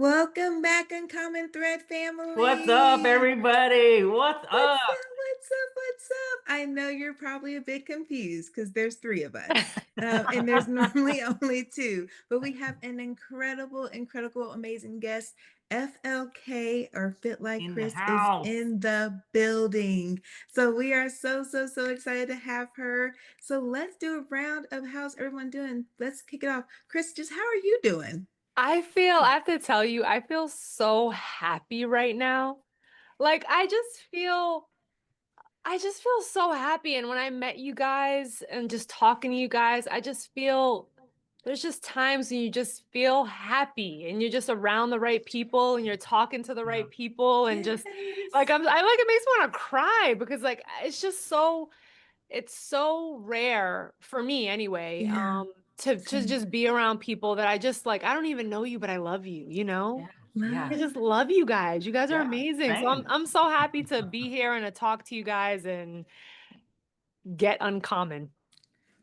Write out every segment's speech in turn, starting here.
Welcome back, Uncommon Thread What's up, family. everybody? What's What's up? up? What's up? What's up? I know you're probably a bit confused because there's three of us, and there's normally only two, but we have an incredible, amazing guest. FLK or Fit Like In the Chris is house. in the building. So we are so excited to have her. So let's do a round of how's everyone doing? Let's kick it off. Chris, just how are you doing? I have to tell you, I feel so happy right now. Like I just feel so happy. And when I met you guys and just talking to you guys, I just feel there's just times when you just feel happy and you're just around the right people and you're talking to the Yeah. right people and just like Yes. I like it makes me want to cry because like it's just so it's so rare for me anyway, Yeah. to Same. just be around people that I just like, I don't even know you, but I love you, Yeah. I Yeah. Love. just love you guys. You guys are Yeah. amazing. So Same. I'm so happy to be here and to talk to you guys and get uncommon.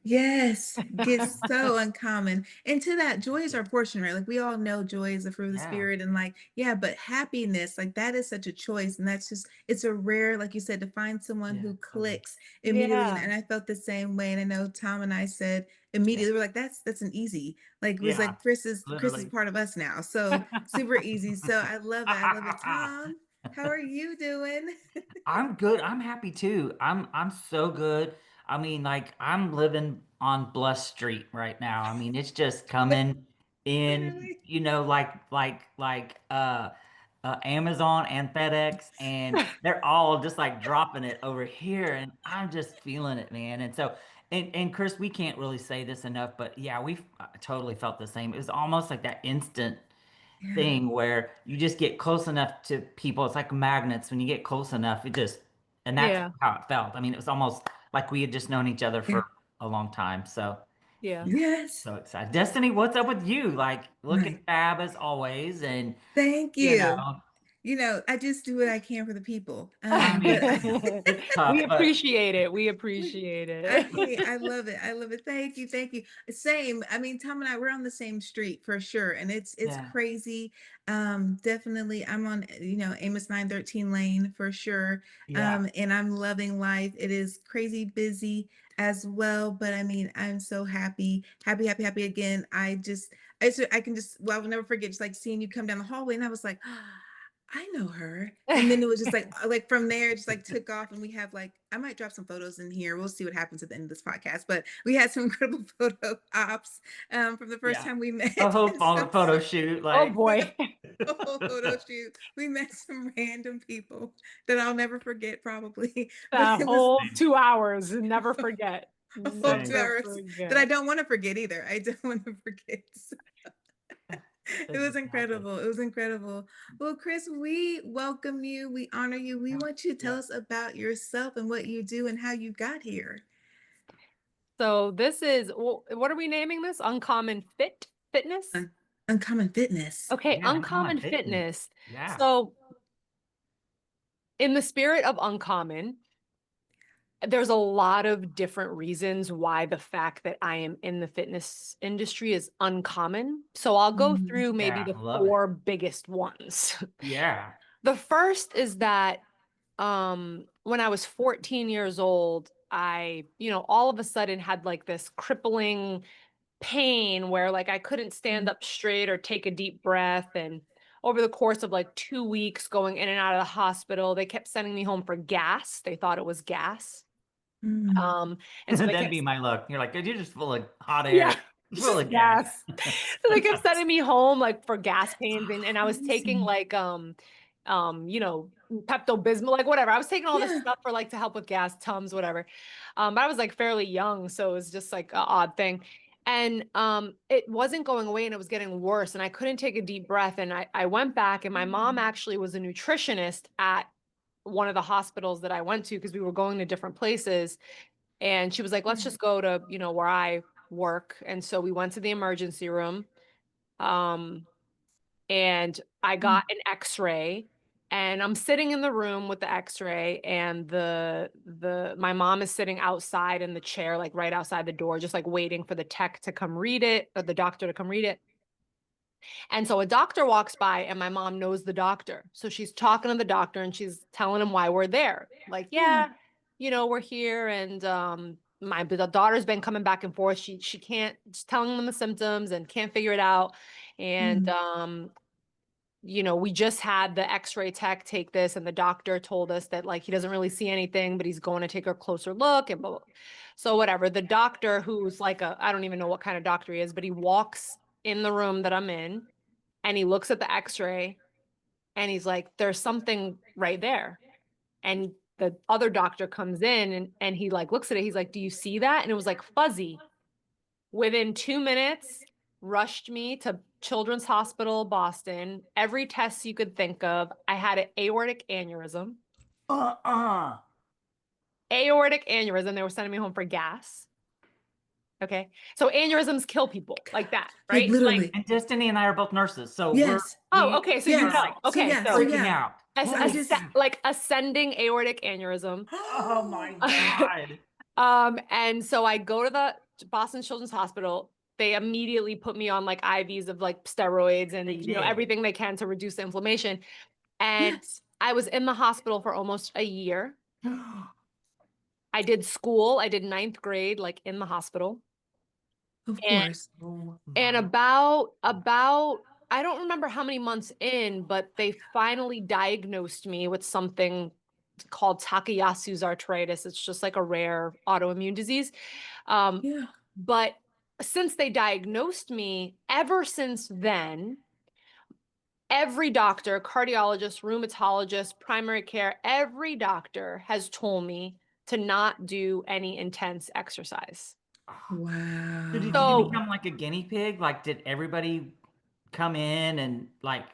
Yes, gets so uncommon. And to that, joy is our portion, right? Like we all know joy is the fruit of the Yeah. spirit, and like, yeah, but happiness, like that is such a choice. And that's just, it's a rare, like you said, to find someone Yeah. who Totally. clicks immediately. And, Yeah. and I felt the same way. And I know Tom and I said Yeah. immediately, we're like, that's an easy, like it was Yeah. like Chris is Literally. part of us now. So super easy. So I love it. I love it. Tom, how are you doing? I'm good. I'm happy too. I'm so good. I mean, like I'm living on Bless Street right now. I mean, it's just coming in, Literally. Amazon and FedEx, and they're all just like dropping it over here, and I'm just feeling it, man. And so, and Chris, we can't really say this enough, but yeah, we've totally felt the same. It was almost like that instant Yeah. thing where you just get close enough to people. It's like magnets. When you get close enough, and that's Yeah. how it felt. I mean, it was almost like we had just known each other Yeah. for a long time. So, Yeah. Yes. so excited. Destiny, what's up with you? Like looking Right. fab as always. And, Thank you you. know, I just do what I can for the people. I But mean, it's We tough, but appreciate it. We appreciate it. I love it. I love it. Thank you. Thank you. Same. I mean, Tom and I, we're on the same street for sure. And it's yeah, crazy. Definitely I'm on, Amos 913 lane for sure. yeah. And I'm loving life. It is crazy busy as well. But I mean, I'm so happy again. I can just, well, I'll never forget just like seeing you come down the hallway. And I was like, I know her. And then it was just like from there, it just like took off. And we have like, I might drop some photos in here. We'll see what happens at the end of this podcast. But we had some incredible photo ops from the first Yeah. time we A met. whole And so, photo shoot, Oh like, boy. a whole photo shoot. We met some random people that I'll never forget, probably. But That it was whole 2 hours, never forget. a whole two same. Never hours that I forget. don't want to forget either. I don't want to forget. It was Exactly. incredible. It was incredible. Well, Chris, we welcome you. We honor you. We Yeah. want you to tell Yeah. us about yourself and what you do and how you got here. So this is what are we naming this? Uncommon fitness? Un- Uncommon Fitness. Okay, Yeah. uncommon Uncommon fitness. fitness. Yeah. So in the spirit of uncommon, there's a lot of different reasons why the fact that I am in the fitness industry is uncommon. So I'll go Mm, through maybe Yeah. the Love it. four biggest ones. Yeah. The first is that when I was 14 years old, all of a sudden had like this crippling pain where like I couldn't stand mm, up straight or take a deep breath. And over the course of like 2 weeks going in and out of the hospital, they kept sending me home for gas. They thought it was gas. mm. Um, and so they That'd kept, be my luck. You're like, you're just full of hot yeah, air, full just of gas. gas. So they kept sending me home like for gas pains, and I was taking Crazy. like Pepto-Bismol, like whatever. I was taking all this Yeah. stuff for like to help with gas, Tums, whatever. But I was like fairly young, so it was just like an odd thing. And it wasn't going away and it was getting worse. And I couldn't take a deep breath. And I went back, and my mom actually was a nutritionist at one of the hospitals that I went to because we were going to different places. And she was like, let's just go to, where I work. And so we went to the emergency room. Um, and I got Mm, an x-ray, and I'm sitting in the room with the x-ray, and the my mom is sitting outside in the chair, like right outside the door, just like waiting for the tech to come read it, or the doctor to come read it. And so a doctor walks by and my mom knows the doctor. So she's talking to the doctor and she's telling him why we're there. Like, yeah, we're here and the daughter's been coming back and forth. She can't, she's telling them the symptoms and can't figure it out. And we just had the x-ray tech take this and the doctor told us that like he doesn't really see anything, but he's going to take a closer look and blah, blah. So whatever, the doctor who's like I don't even know what kind of doctor he is, but he walks in the room that I'm in and he looks at the x-ray and he's like, there's something right there. And the other doctor comes in and he like looks at it. He's like, do you see that? And it was like fuzzy. Within 2 minutes, rushed me to Children's Hospital, Boston. Every test you could think of. I had an aortic aneurysm. Aortic aneurysm. They were sending me home for gas. Okay. So aneurysms kill people like that, right? Like literally. And Destiny and I are both nurses. So yes. Okay. So you know. Okay. So freaking out. Like ascending aortic aneurysm. Oh my God. And so I go to the Boston Children's Hospital. They immediately put me on like IVs of like steroids and everything they can to reduce the inflammation. And I was in the hospital for almost a year. I did school. I did 9th grade, like in the hospital. Of course. And about I don't remember how many months in, but they finally diagnosed me with something called Takayasu's arthritis. It's just like a rare autoimmune disease. But since they diagnosed me, ever since then, every doctor, cardiologist, rheumatologist, primary care, every doctor has told me to not do any intense exercise. Wow. So did you become like a guinea pig? Like, did everybody come in and like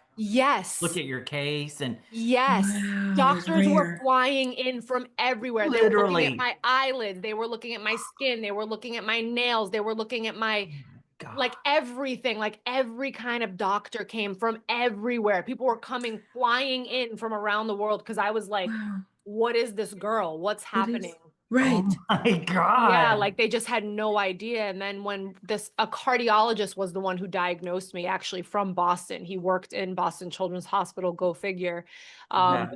look at your case? And wow, doctors were flying in from everywhere. Literally. They were looking at my eyelids. They were looking at my skin. They were looking at my nails. They were looking at my like everything. Like every kind of doctor came from everywhere. People were coming flying in from around the world because I was like, what is this girl? What's happening? Right. Oh my God. Yeah, like they just had no idea. And then when a cardiologist was the one who diagnosed me, actually from Boston. He worked in Boston Children's Hospital, go figure.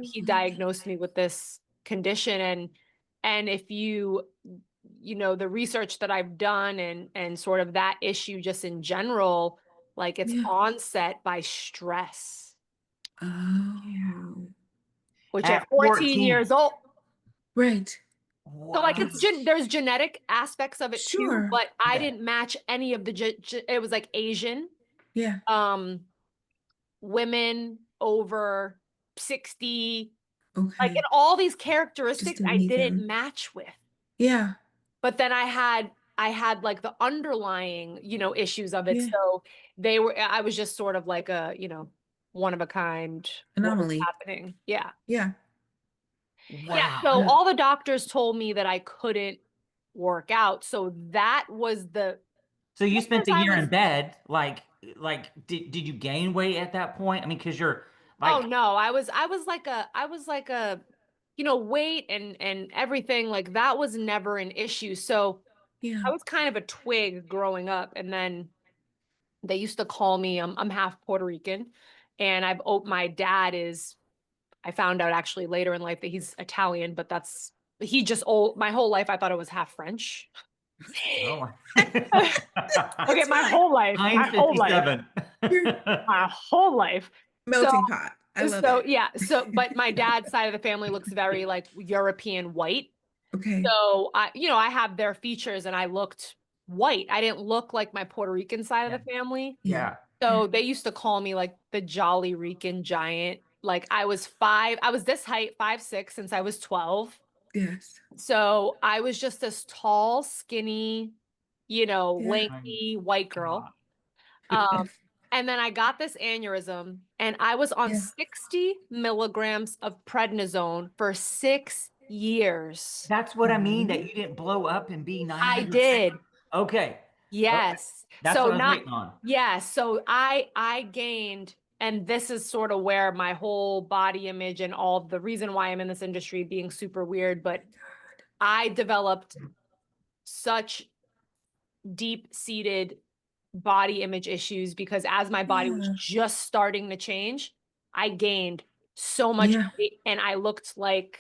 He diagnosed me with this condition. And if the research that I've done and sort of that issue just in general, like it's onset by stress. Oh. Which at 14 years old. Right. So like there's genetic aspects of it too, but I didn't match any of it was like Asian. Yeah. Women over 60. Okay. Like and all these characteristics I didn't match with. Yeah. But then I had like the underlying, issues of it. So I was just sort of like a, one of a kind anomaly happening. Yeah. Yeah. Wow. Yeah. So all the doctors told me that I couldn't work out. So that was So you spent a year in bed. Like, did you gain weight at that point? I mean, because you're like, oh no, I was like a, weight and everything like that was never an issue. So I was kind of a twig growing up. And then they used to call me, I'm half Puerto Rican and my dad is, I found out actually later in life that he's Italian, but my whole life I thought it was half French. oh. Okay, my whole life. My whole life. Melting pot. I love it. Yeah. So, but my dad's side of the family looks very like European white. Okay. So I have their features and I looked white. I didn't look like my Puerto Rican side of the family. Yeah. So they used to call me like the Jolly Rican giant. Like I was this height, 5'6" since I was 12. Yes. So I was just this tall, skinny, lanky white girl. And then I got this aneurysm and I was on 60 milligrams of prednisone for 6 years. That's what I mean, that you didn't blow up and be 900. I did. Okay. Yes. Okay. That's what I was waiting on. Yeah. So I gained, and this is sort of where my whole body image and all the reason why I'm in this industry being super weird, but I developed such deep-seated body image issues because as my body was Yeah. just starting to change, I gained so much Yeah. weight and I looked like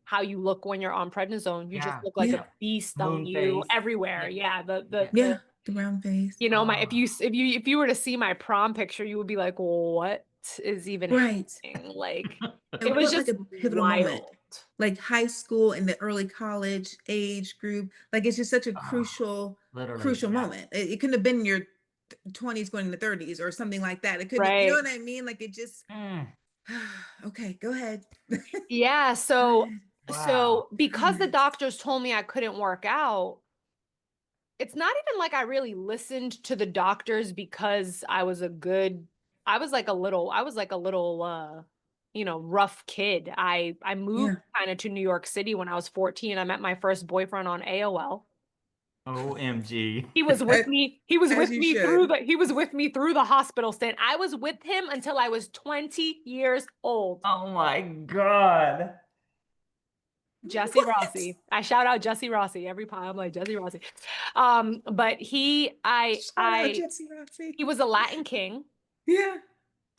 how you look when you're on prednisone. You just Yeah. look like Yeah. a beast on Moon you face. everywhere. Yeah. Yeah. The Yeah. The round face. you know, my Oh. if you were to see my prom picture, you would be like, what is even Right. happening? Like it And was what like just a pivotal moment? wild. Like high school and the early college age group. Like it's just such a Oh, crucial, literally, crucial yeah. moment. It couldn't have been in your 20s going into 30s or something like that. It couldn't, you know Right. what I mean? Like it just Mm, okay, go ahead. Yeah. Go So ahead. wow. so because the Comment. doctors told me I couldn't work out, it's not even like I really listened to the doctors because I was like a little you know, rough kid. I moved Yeah. kind of to New York City when I was 14. I met my first boyfriend on AOL. OMG. He was As with you me through should. the hospital stint. I was with him until I was 20 years old. Oh my God. Jesse What? Rossi. I shout out Jesse Rossi every time. I'm like Jesse Rossi. But Shout out Jesse Rossi. he was a Latin king. Yeah.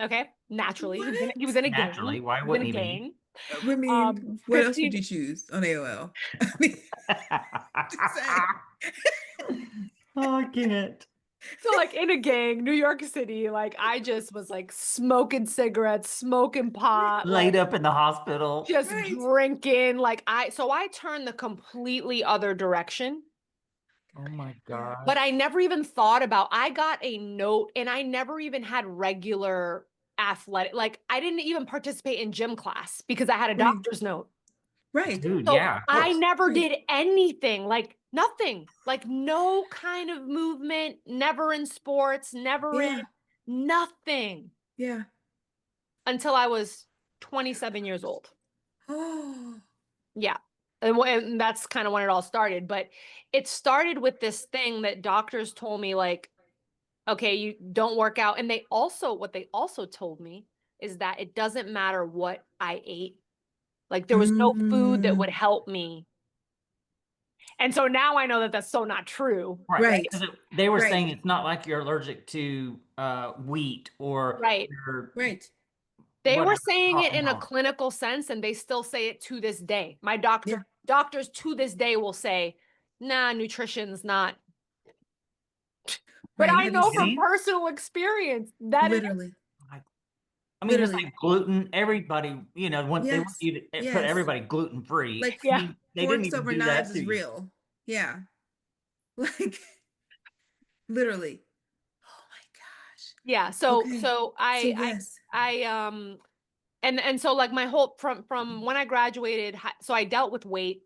Okay, naturally, he was What? in a gang. Naturally, why He was in wouldn't a he be? gang. I mean, what else would 15. you choose on AOL? I mean, just saying. Oh, I can't. So like in a gang, New York City, like I just was like smoking cigarettes, smoking pot, Laid like up in the hospital. just Right. drinking. Like I turned the completely other direction. Oh my Yeah. But gosh. I never even thought about, I got a note and I never even had regular athletic, like I didn't even participate in gym class because I had a Right. doctor's note. Right. Dude, So yeah, of I course. never Right. did anything, like nothing, like no kind of movement, never in sports, never in Yeah. nothing Yeah. until I was 27 years old. Oh. Yeah. And that's kind of when it all started. But it started with this thing that doctors told me, like, okay, you don't work out. And what they also told me is that it doesn't matter what I ate. Like there was no food that Mm, would help me. And so now I know that that's so not true. Right. Right. right. They were Right. saying it's not like you're allergic to wheat or Right. you're Right. They were whatever. saying it Cotton in a on. clinical sense, and they still say it to this day. My Yeah. doctors to this day will say, nah, nutrition's not. But Right. I Have you know from seen? personal experience that is Literally. Like, I mean, there's Literally. like gluten. Everybody, you know, when they want Yes. you to put Yes. everybody gluten free. Like I yeah. mean, they didn't forks even over do knives that to is you. real. Yeah. Like literally. Oh my Yeah. gosh. So Okay. so So yes. I and so like my whole from when I graduated, so I dealt with weight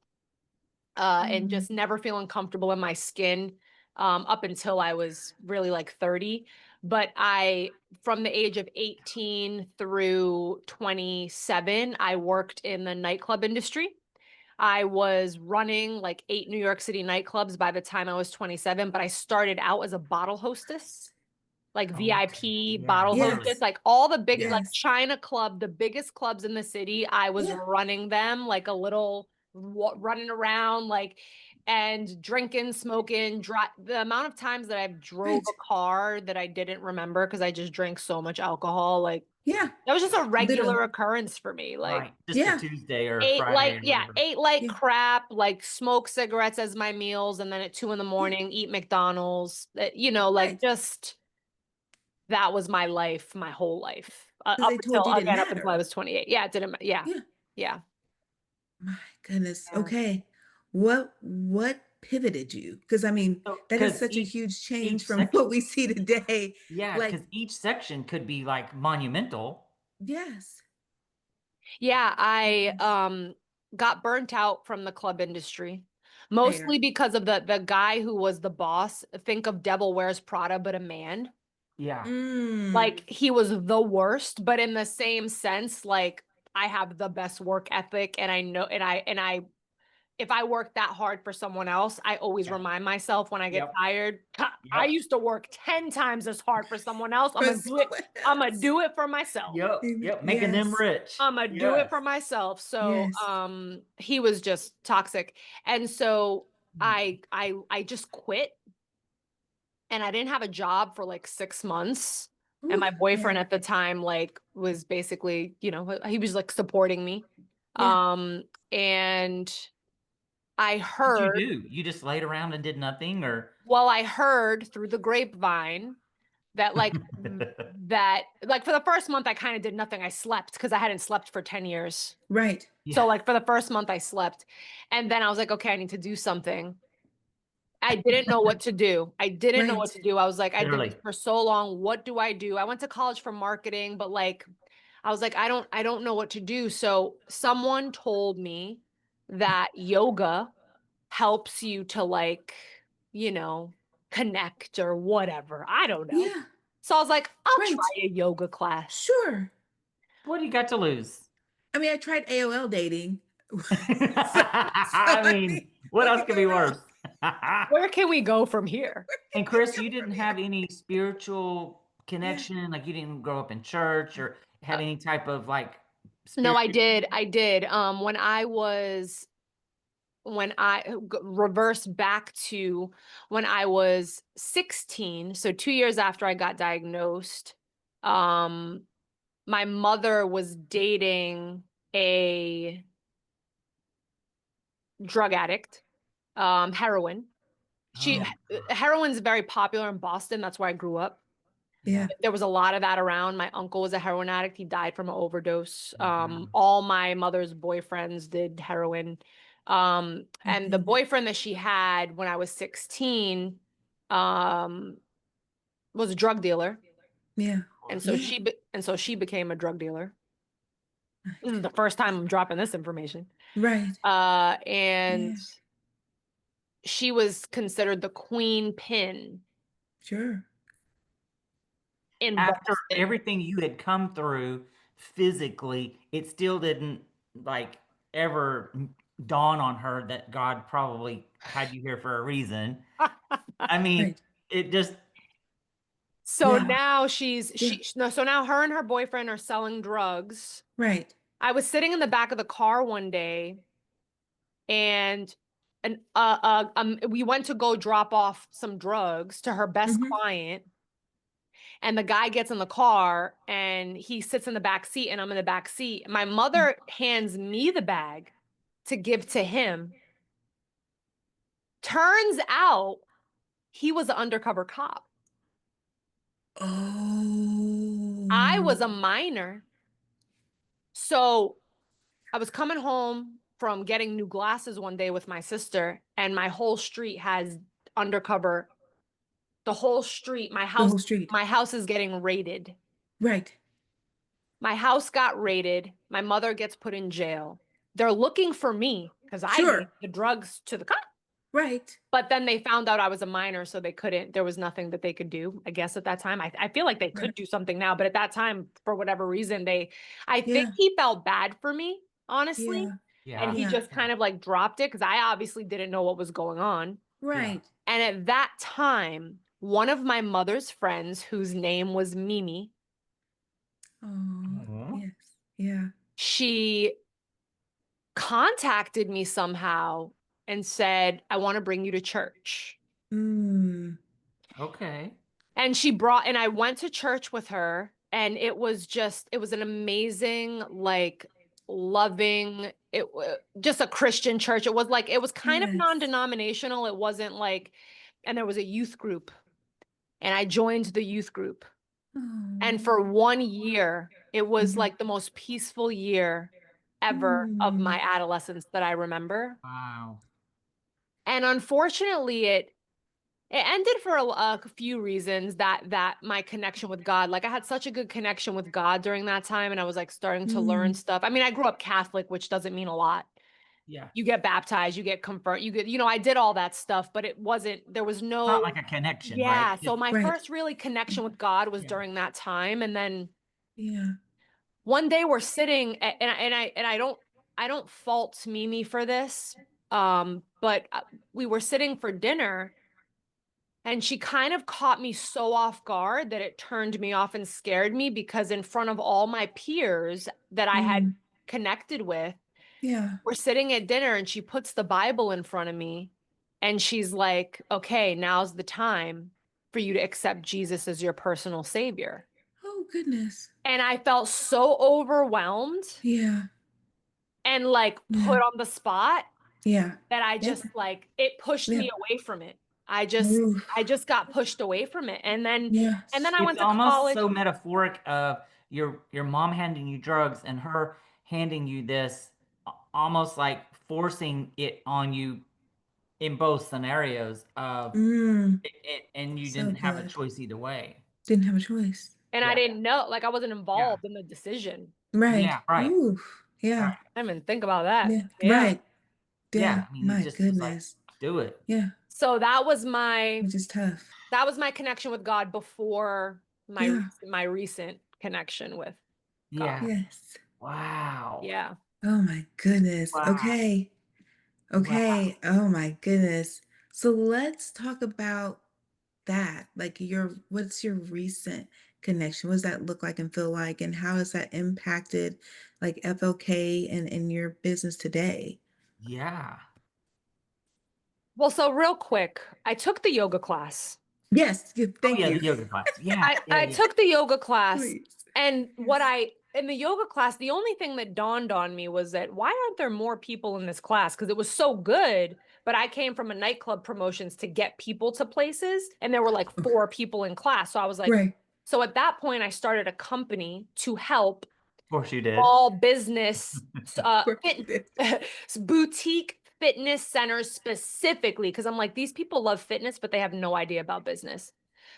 and Mm, just never feeling comfortable in my skin up until I was really like 30. But from the age of 18 through 27, I worked in the nightclub industry. I was running like 8 New York City nightclubs by the time I was 27, but I started out as a bottle hostess, like Okay. VIP Yeah, bottle literally. hostess, yes. like all the big, Yeah. like Yes. China Club, the biggest clubs in the city. I was Yeah. running them like a little running around, like, and drinking, smoking, the amount of times that I've drove Right. a car that I didn't remember because I just drank so much alcohol, like Yeah. that was just a Literally. regular occurrence for me. Like Right. Just a Yeah. Tuesday or a Friday or whatever. ate like Yeah. crap, like smoke cigarettes as my meals, and then at 2 in the Yeah. morning, eat McDonald's. You know, like Right. just that was my life, my whole life, Because they told you didn't up until I matter. was 28. Yeah, it didn't yeah. Yeah. Yeah. My goodness. Yeah. Okay. What pivoted you? Because I mean, So, that is because such a huge change each from what section, we see today. yeah, Like, because each section could be like monumental. yes. Yeah, I Yes. got burnt out from the club industry. Fair. Mostly because of the guy who was the boss. Think of Devil Wears Prada, but a man. Yeah. Mm. Like he was the worst, but in the same sense, like I have the best work ethic and I know and I if I work that hard for someone else, I always Yeah. remind myself when I get Yep. tired, I Yep. used to work 10 times as hard for someone else. I'm For gonna do it. someone I'm gonna else. do it for myself. Yep. Amen. Yep. Making them Yes. rich. I'm gonna do it Yes. for myself. So Yes. he was just toxic. And so Mm. I just quit and I didn't have a job for like 6 months. And Ooh, my boyfriend yeah. at the time, like, was basically, you know, he was like supporting me. Yeah. And I What'd you heard, do? You just laid around and did nothing, or? well, I heard through the grapevine that that like for the first month I kind of did nothing. I slept because I hadn't slept for 10 years. Right. So Yeah. like for the first month I slept, and then I was like, okay, I need to do something. I didn't know what to do. I didn't know what Right. to do. I was like, I did this Literally. for so long. What do I do? I went to college for marketing, but like, I was like, I don't know what to do. So someone told me that yoga helps you to like, you know, connect or whatever. I don't know. Yeah. So I was like, I'll Right. try a yoga class. Sure. What do you got to lose? I mean, I tried AOL dating. So, I I mean, mean, what what else could could go be wrong? worse? Where can we go from here? And Chris, you didn't have any spiritual Yeah. connection, like you didn't grow up in church or Uh, have any type of like no, spirit. I did. I did. When I reverse back to when I was 16, so 2 years after I got diagnosed, um, my mother was dating a drug addict, heroin. She Oh, God. Heroin's very popular in Boston. That's where I grew up. Yeah. Yeah. There was a lot of that around. My uncle was a heroin addict. He died from an overdose. Oh, wow. All my mother's boyfriends did heroin. My And the goodness. boyfriend that she had when I was 16, um, was a drug dealer. Yeah. Of And course. so Yeah. she became a drug dealer. My This is the goodness. first time I'm dropping this information. Right. And Yeah. she was considered the queen pin Sure. in After Boston. everything you had come through physically, it still didn't like ever dawn on her that God probably had you here for a reason. I mean, Right. it just, So Yeah. now Yeah. no, so now her and her boyfriend are selling drugs. Right. I was sitting in the back of the car one day, and we went to go drop off some drugs to her best Hmm. client, and the guy gets in the car and he sits in the back seat and I'm in the back seat. My mother hands me the bag to give to him. Turns out he was an undercover cop. I was a Oh. minor. So I was coming home from getting new glasses one day with my sister, and my whole street has undercover. The whole street, The whole street. my house is getting raided. Right. My house got raided. My mother gets put in jail. They're looking for me because I gave Sure. the drugs to the cop. Right. But then they found out I was a minor, so they couldn't, there was nothing that they could do, I guess, at that time. I feel like they Right. could do something now, but at that time, for whatever reason, I think Yeah. he felt bad for me, honestly. Yeah. And yeah, he Yeah. just kind of like dropped it because I obviously didn't know what was going on. yeah. Right. And at that time, one of my mother's friends, whose name was Mimi, Oh. Aw. Yes. Yeah. she contacted me somehow and said, I want to bring you to church. Mm. Okay. And I went to church with her, and it was an amazing, like, loving, just a Christian church. It was kind of Yes. non-denominational. It wasn't like, and there was a youth group, and I joined the youth group. And Oh. for 1 year, it was Mhm. like the most peaceful year ever of my Mm. adolescence that I remember. Wow. And unfortunately, it ended for a few reasons, that my connection with God, like I had such a good connection with God during that time, and I was like starting to learn Mm. stuff. I mean, I grew up Catholic, which doesn't mean a lot. Yeah. You get baptized, you get confirmed, I did all that stuff, but there was Not no, like a connection, right? yeah. So my Right. first really connection with God was Yeah. during that time. And then Yeah. one day we're sitting, and I don't fault Mimi for this. But we were sitting for dinner, and she kind of caught me so off guard that it turned me off and scared me, because in front of all my peers that I had Mm. connected with, Yeah. we're sitting at dinner, and she puts the Bible in front of me, and she's like, okay, now's the time. for you to accept Jesus as your personal savior. Oh, goodness. And I felt so overwhelmed Yeah. and like put on the spot Yeah. that I Yep. just like, it pushed me Yeah. away from it. I Oof. just got pushed away from it. And then Yeah. I It's went to almost college. so metaphoric of your mom handing you drugs and her handing you this, almost like forcing it on you in both scenarios of Mm. and you So didn't have a good. choice either way. Didn't have a choice. And I Yeah. didn't know, like I wasn't involved in the decision. Right. Yeah, right. Oof. Yeah. Right. I didn't even think about that. Yeah. Yeah. Right. Yeah. Yeah, I mean, it My just was like, goodness. do it. Yeah. So that was my Which is tough. connection with God before Yeah. my recent connection with God. Yeah. Yes. Wow. Yeah. Oh my goodness. Wow. Okay. Okay. Oh my goodness. So let's talk about that. Like what's your recent connection? What does that look like and feel like? And how has that impacted like FLK and in your business today? Yeah. Well, so real quick, I took the yoga class. Yes. Oh, Thank yeah, you. the yoga class. Yeah. I took the yoga class, Please. and Yes. in the yoga class, the only thing that dawned on me was that why aren't there more people in this class? Because it was so good, but I came from a nightclub promotions to get people to places, and there were like 4 people in class. So I was like, Right. so at that point, I started a company to help Of course you did. all business Of course you did. boutique fitness centers specifically, because I'm like, these people love fitness, but they have no idea about business.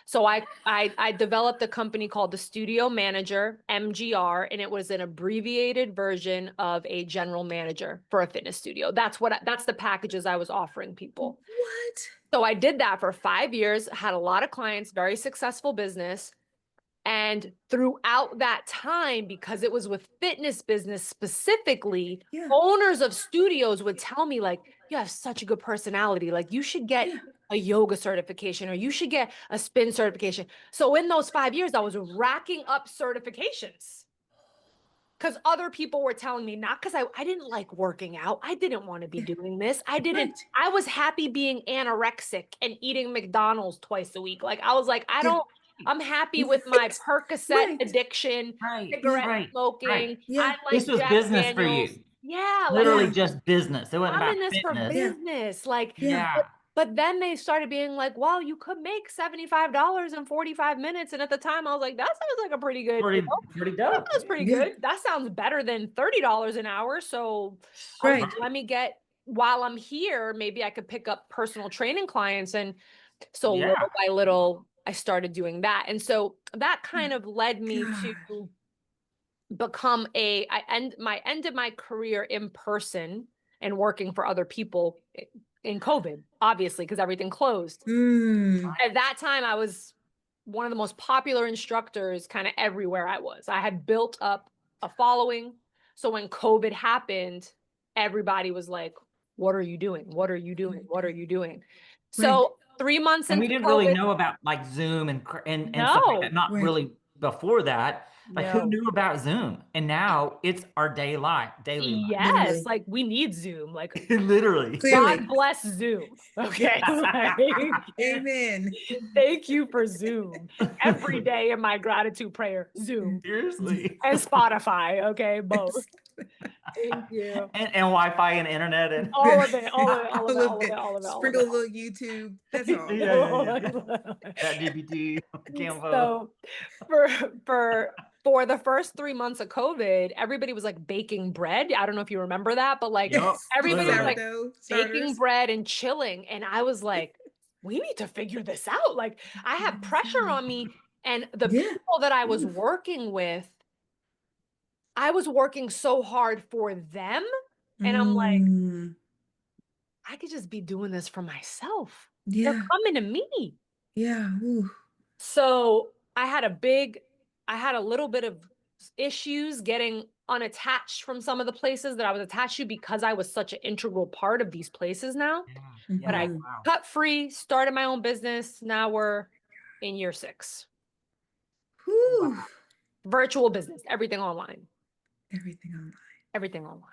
So I developed a company called the Studio Manager, MGR, and it was an abbreviated version of a general manager for a fitness studio. That's the packages I was offering people. What? So I did that for 5 years, had a lot of clients, very successful business. And throughout that time, because it was with fitness business specifically, Yeah. owners of studios would tell me, like, you have such a good personality. Like, you should get Yeah. a yoga certification or you should get a spin certification. So in those 5 years, I was racking up certifications because other people were telling me, not because I didn't like working out. I didn't want to be doing this. Right. I was happy being anorexic and eating McDonald's twice a week. Like, I was like, Yeah. I'm happy with my Percocet Right. addiction, Right. cigarette Right. smoking. Right. Yeah. I This like was Jack business for Daniels. you. Yeah, like Literally Yeah. just business. It wasn't I'm about in this for fitness. Yeah. business. Like, Yeah. Yeah. but then they started being like, well, you could make $75 in 45 minutes. And at the time I was like, that sounds like a pretty good, Pretty dope. that's pretty Yeah. good. That sounds better than $30 an hour. So I was Right. like, let me get, while I'm here, maybe I could pick up personal training clients. And so Yeah. little by little, I started doing that. And so that kind of led me God. to become I ended my career in person and working for other people in COVID, obviously, because everything closed. Mm. At that time, I was one of the most popular instructors kind of everywhere I was. I had built up a following. So when COVID happened, everybody was like, what are you doing? What are you doing? What are you doing? Right. So 3 months And we into didn't really COVID, know about like Zoom and stuff like no, that. Not Right. really before that. Like who no. knew about Zoom? And now it's our daily life. Yes, Literally. like we need Zoom. Like Literally. Clearly. God bless Zoom. Okay. Like, Amen. thank you for Zoom. Every day in my gratitude prayer, Zoom Seriously. and Spotify. Okay, both. Thank you. And Wi-Fi and internet and All of it, all of it, all of it, All of all of it. it, all of it, all of Sprinkle a it. little YouTube. That's all. yeah. Chat GPT, Canva. So for the first 3 months of COVID, everybody was like baking bread. I don't know if you remember that, but like Yup, everybody was like Sourdough baking starters. bread and chilling. And I was like, we need to figure this out. Like I have pressure on me. And the Yeah. people that I was Oof. working with, I was working so hard for them. And I'm like, Mm. I could just be doing this for myself. Yeah. They're coming to me. Yeah. Ooh. So I had a little bit of issues getting unattached from some of the places that I was attached to because I was such an integral part of these places now. Yeah. But I Mhm. Wow. cut free, started my own business. Now we're in year 6. Whew. Virtual business, everything online. Everything online. Everything online.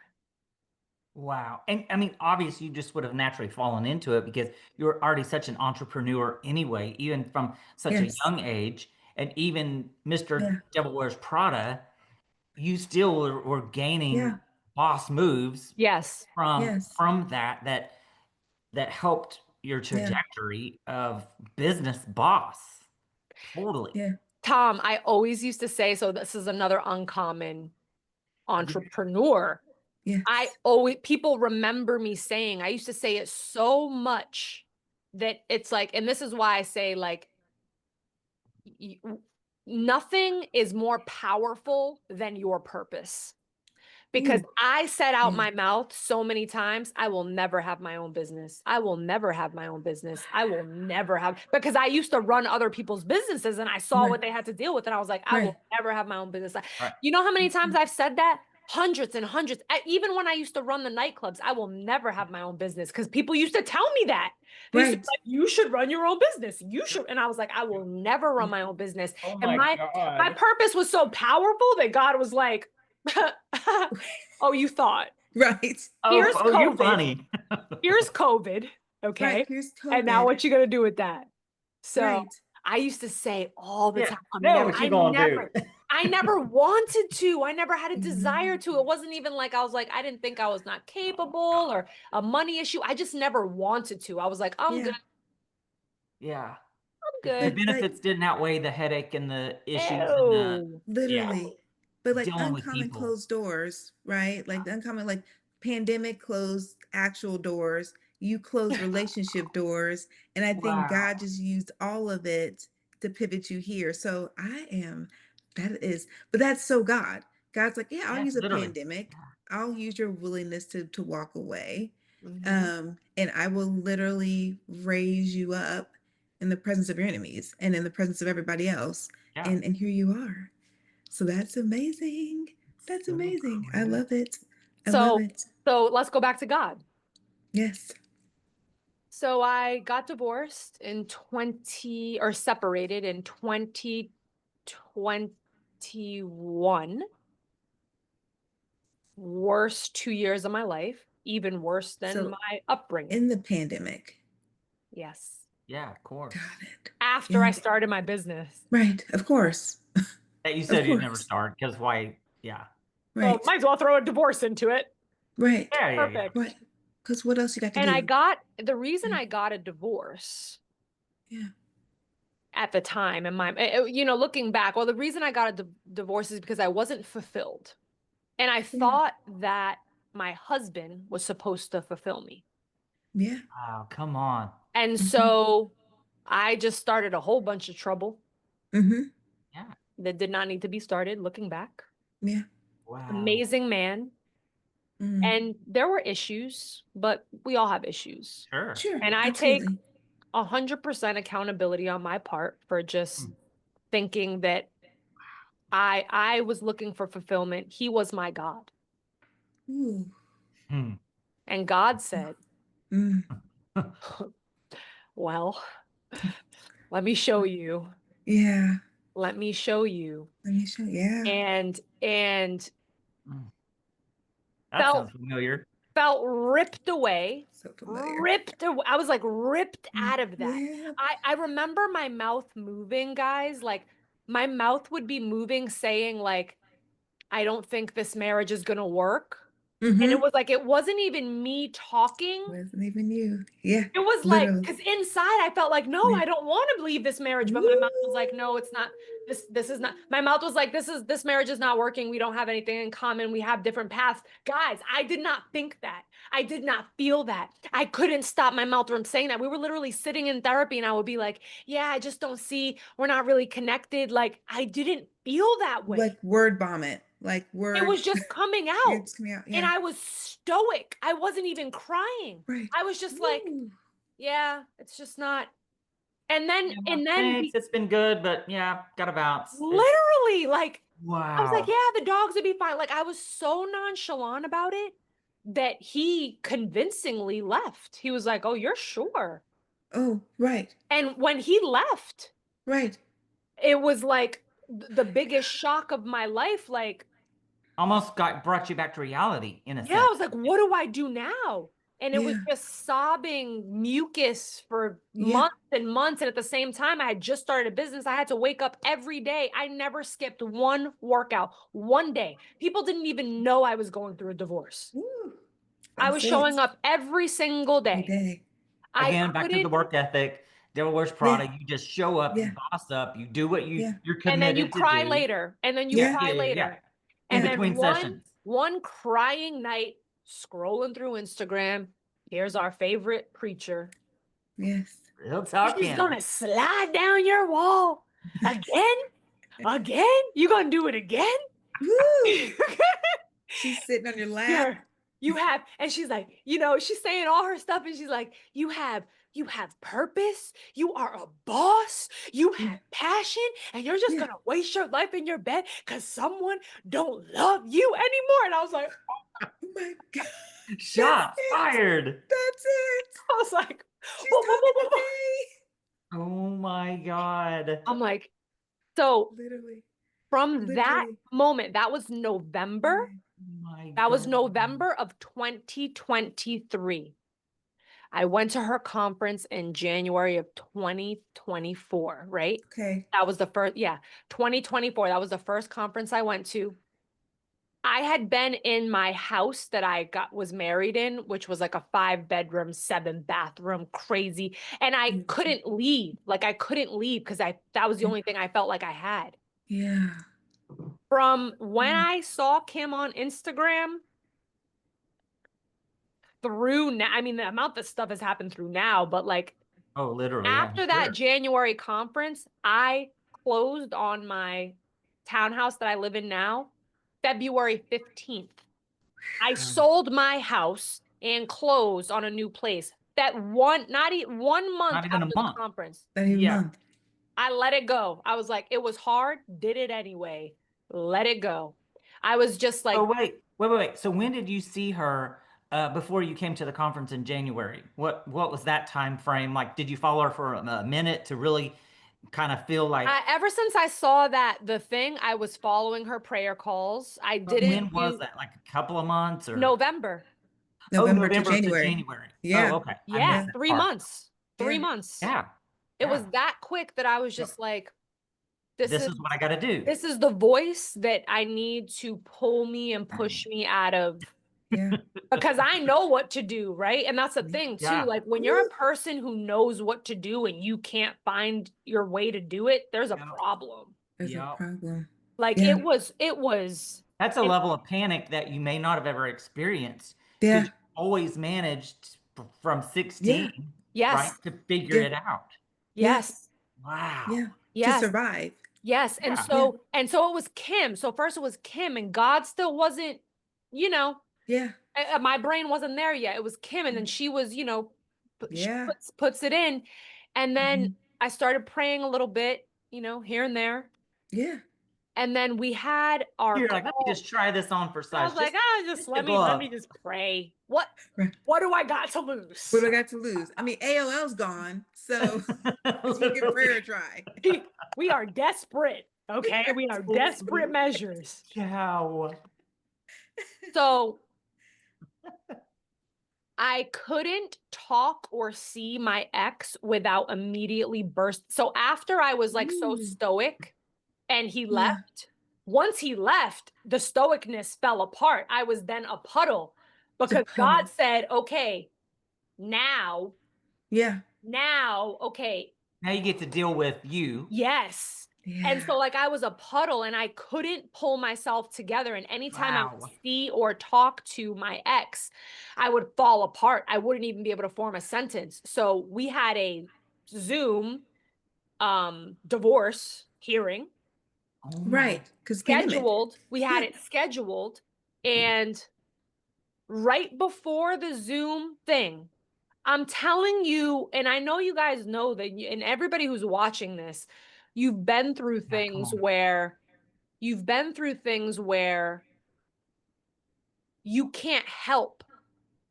Wow. And I mean, obviously, you just would have naturally fallen into it because you were already such an entrepreneur anyway, even from such a Yes. young age. And even Mr. Yeah. Devil Wears Prada, you still were Yeah. gaining boss moves Yes. Yes. from that helped your Yeah. trajectory of business boss. Totally. Yeah. Tom, I always used to say, so this is another uncommon entrepreneur. I Yes. always, people remember me saying, I used to say it so much that it's like, and this is why I say, like, nothing is more powerful than your purpose. Because Ooh. I said out Yeah. my mouth so many times, I will never have my own business. I will never have my own business. I will never have, because I used to run other people's businesses and I saw Right. what they had to deal with. And I was like, I Right. will never have my own business. Right. You know how many times I've said that? Hundreds and hundreds. Even when I used to run the nightclubs, I will never have my own business because people used to tell me that. They used to be Right. like, you should run your own business. You should. And I was like, I will never run my own business. Oh And my my God. purpose was so powerful that God was like, oh, you thought. Right. Here's Oh, you're COVID. funny. Here's COVID. Okay. Right. Here's And now COVID. what you gonna do with that? So Right. I used to say all the Yeah. time, Now what you gonna do? I never wanted to. I never had a Mhm. desire to. It wasn't even like I was like, I didn't think I was not capable or a money issue. I just never wanted to. I was like, I'm Yeah. good. Yeah. I'm The good. Like benefits didn't outweigh the headache and the issues and the, Ew. yeah, literally. But like dealing with uncommon people. closed doors, right? Like the uncommon, like pandemic closed actual doors. You closed relationship doors. And I think Wow. God just used all of it to pivot you here. So but that's so God. God's like, yeah, I'll Yeah, use a literally. pandemic. Yeah. I'll use your willingness to walk away. Mhm. And I will literally raise you up in the presence of your enemies and in the presence of everybody else. Yeah. And here you are. So that's amazing. That's So amazing. I cool. love it. I love So it. so let's go back to God. Yes. So I got divorced in 20 or separated in 2021. Worst 2 years of my life, even worse than So my upbringing. in the pandemic, Yes. Yeah, of course. got it. After Yeah. I started my business. Right. Of course. That you Of said you'd never course. start because why? Yeah. Well, Right. might as well throw a divorce into it. Right. Yeah. Perfect. Right. Because what else you got to And do? the reason Yeah. I got a divorce Yeah. at the time, and looking back, well, the reason I got a divorce is because I wasn't fulfilled. And I thought that my husband was supposed to fulfill me. Yeah. Wow. Come on. And Mm-hmm. so I just started a whole bunch of trouble Mm-hmm. Yeah. that did not need to be started looking back. Yeah. Wow. Amazing man. Mm. And there were issues, but we all have issues. Sure. Sure. And I take Absolutely. 100% accountability on my part for just Mm. thinking that I was looking for fulfillment. He was my God. Ooh. Hmm. And God said, Mm. well, let me show you. Yeah. Let me show you. Let me show. Yeah. And Mm. That felt sounds familiar. ripped away. So familiar. Ripped away. I was like ripped Mm. out of that. Yeah. I remember my mouth moving, guys. Like my mouth would be moving, saying like, I don't think this marriage is gonna work. And it Mm-hmm. was like, it wasn't even me talking. Wasn't even you. Yeah. It was like, Literally. because inside I felt like, no, Yeah. I don't want to leave this marriage. But my mouth was like, no, it's not. This is not. My mouth was like, this marriage is not working. We don't have anything in common. We have different paths. Guys, I did not think that. I did not feel that. I couldn't stop my mouth from saying that. We were literally sitting in therapy and I would be like, yeah, I just don't see, we're not really connected. Like I didn't feel that way. Like word vomit. Like It word. was just coming out. It's coming out. And Yeah. I was stoic. I wasn't even crying. Right. I was just like, Ooh. yeah, it's just not. And then, Yeah, and then thanks. It's been good, but yeah, gotta bounce. literally, like, I was like, Wow. yeah, the dogs would be fine. Like, I was so nonchalant about it that he convincingly left. He was like, oh, you're sure? Oh, right. And when he left, Right. it was like the biggest shock of my life. Like, almost brought you back to reality in a Yeah, I sense. was like, what do I do now? And it was Yeah. just sobbing mucus for Yeah. months and months. And at the same time, I had just started a business. I had to wake up every day. I never skipped one workout, one day. People didn't even know I was going through a divorce. Woo. I was showing up every single every day. day. I Again, back to the couldn't. work ethic. Devil Wears Yeah. Prada. You just show up, Yeah. you boss up, you do what Yeah. you're And then you committed to cry do. later. And then you Yeah. cry Yeah. later. In And Yeah. then between sessions. one crying night, scrolling through Instagram. Here's our favorite preacher. Yes. Real She's talking. gonna slide down your wall again? Again? You gonna do it again? Woo. She's sitting on your lap. You have, and she's like, you know, she's saying all her stuff, and she's like, you have purpose, you are a boss, you have passion, and you're just Yeah. gonna waste your life in your bed because someone don't love you anymore. And I was like, Oh my God. Shots it. fired. That's it. I was like, She's whoa, whoa, whoa, talking whoa, to whoa. me. Oh my God. I'm like, so Literally. from that Literally. moment, that was November. Oh my That was God. November of 2023. I went to her conference in January of 2024, right? Okay. That was the first, 2024. That was the first conference I went to. I had been in my house that I was married in, which was like a 5-bedroom, 7-bathroom, crazy. And I couldn't leave. Like I couldn't leave because that was the only thing I felt like I had. Yeah. From when I saw Kim on Instagram through now, I mean, the amount that stuff has happened through now, but like Oh, literally. after that January conference, I closed on my townhouse that I live in now, February 15th. I sold my house and closed on a new place. That not even 1 month Not even a after the month. conference. Not even a Yeah. month. I let it go. I was like, it was hard, did it anyway. Let it go. I was just like, Oh, wait. So when did you see her before you came to the conference in January? What was that time frame? Like, did you follow her for a minute to really kind of feel like ever since I saw the thing, I was following her prayer calls. I didn't when was that? Like a couple of months or November. November to November to January. January. Yeah. Oh, okay. I Yeah, missed that 3 part. months. 3 Yeah. months. Yeah. It was Yeah. that quick that I was just like, This is what I got to do. this is the voice that I need to pull me and push me out of. Yeah. Because I know what to do, right? And that's the thing too. Yeah. Like when you're a person who knows what to do and you can't find your way to do it, there's a Yeah. problem. There's a Yeah. problem. Like Yeah. it was That's a level of panic that you may not have ever experienced Yeah. because you always managed from 16, yes. right, to figure Yeah. it out. Yes. Wow. Yeah. To Yes. survive. Yes. And Yeah. so it was Kim. So first it was Kim and God still wasn't, you know, Yeah. my brain wasn't there yet. It was Kim. And then she was, you know, she Yeah. puts it in. And then I started praying a little bit, you know, here and there. Yeah. And then we had our You're like, let me call. just try this on for I size. was like, just let a me glove. just pray. What Right. do I got to lose? What do I got to lose? I mean, AOL's gone, so let's give prayer a try. We are desperate. Okay, we are desperate measures. Wow. So I couldn't talk or see my ex without immediately burst. So after I was like so stoic and he left, once he left, the stoicness fell apart. I was then a puddle because God said, okay, now, okay. Now you get to deal with you. Yes. Yeah. And so like I was a puddle and I couldn't pull myself together. And anytime I would see or talk to my ex, I would fall apart. I wouldn't even be able to form a sentence. So we had a Zoom divorce hearing. Right. Because scheduled. We had it scheduled. And right before the Zoom thing, I'm telling you, and I know you guys know that, and everybody who's watching this, you've been through things where you can't help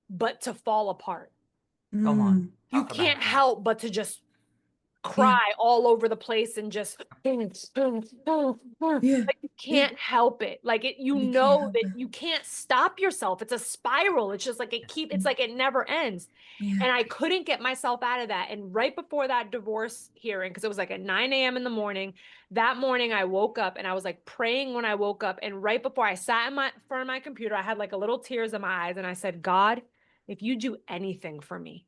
but to fall apart. Come on. You can't help but to just cry all over the place and just Yeah. like you can't help it. Like it, you You can't know help that it. you can't stop yourself. It's a spiral. It's just like it's like it never ends. Yeah. And I couldn't get myself out of that. And right before that divorce hearing, because it was like at 9 a.m. in the morning, that morning I woke up and I was like praying when I woke up. And right before I sat in front of my computer, I had like a little tears in my eyes. And I said, God, if you do anything for me,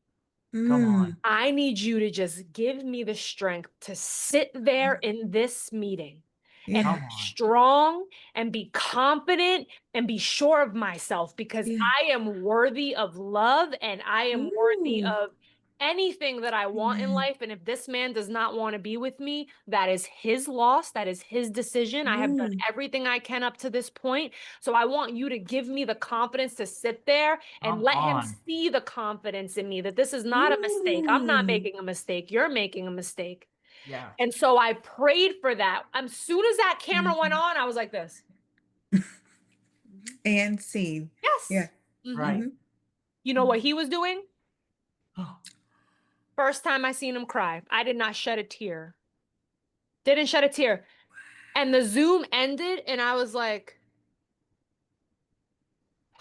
Come on. I need you to just give me the strength to sit there in this meeting and Yeah. be strong and be confident and be sure of myself because Yeah. I am worthy of love and I am worthy Ooh. of anything that I want in Amen. life. And if this man does not want to be with me, that is his loss. That is his decision. I have done Ooh. everything I can up to this point. So I want you to give me the confidence to sit there and Come let him on. see the confidence in me that this is not a mistake. I'm not Ooh. making a mistake. You're making a mistake. Yeah. And so I prayed for that. As soon as that camera went on, I was like this. And scene. Yes. Yeah. Right. Mhm. You know what he was doing? Oh, First time I seen him cry, I did not shed a tear. Didn't shed a tear. And the Zoom ended, and I was like,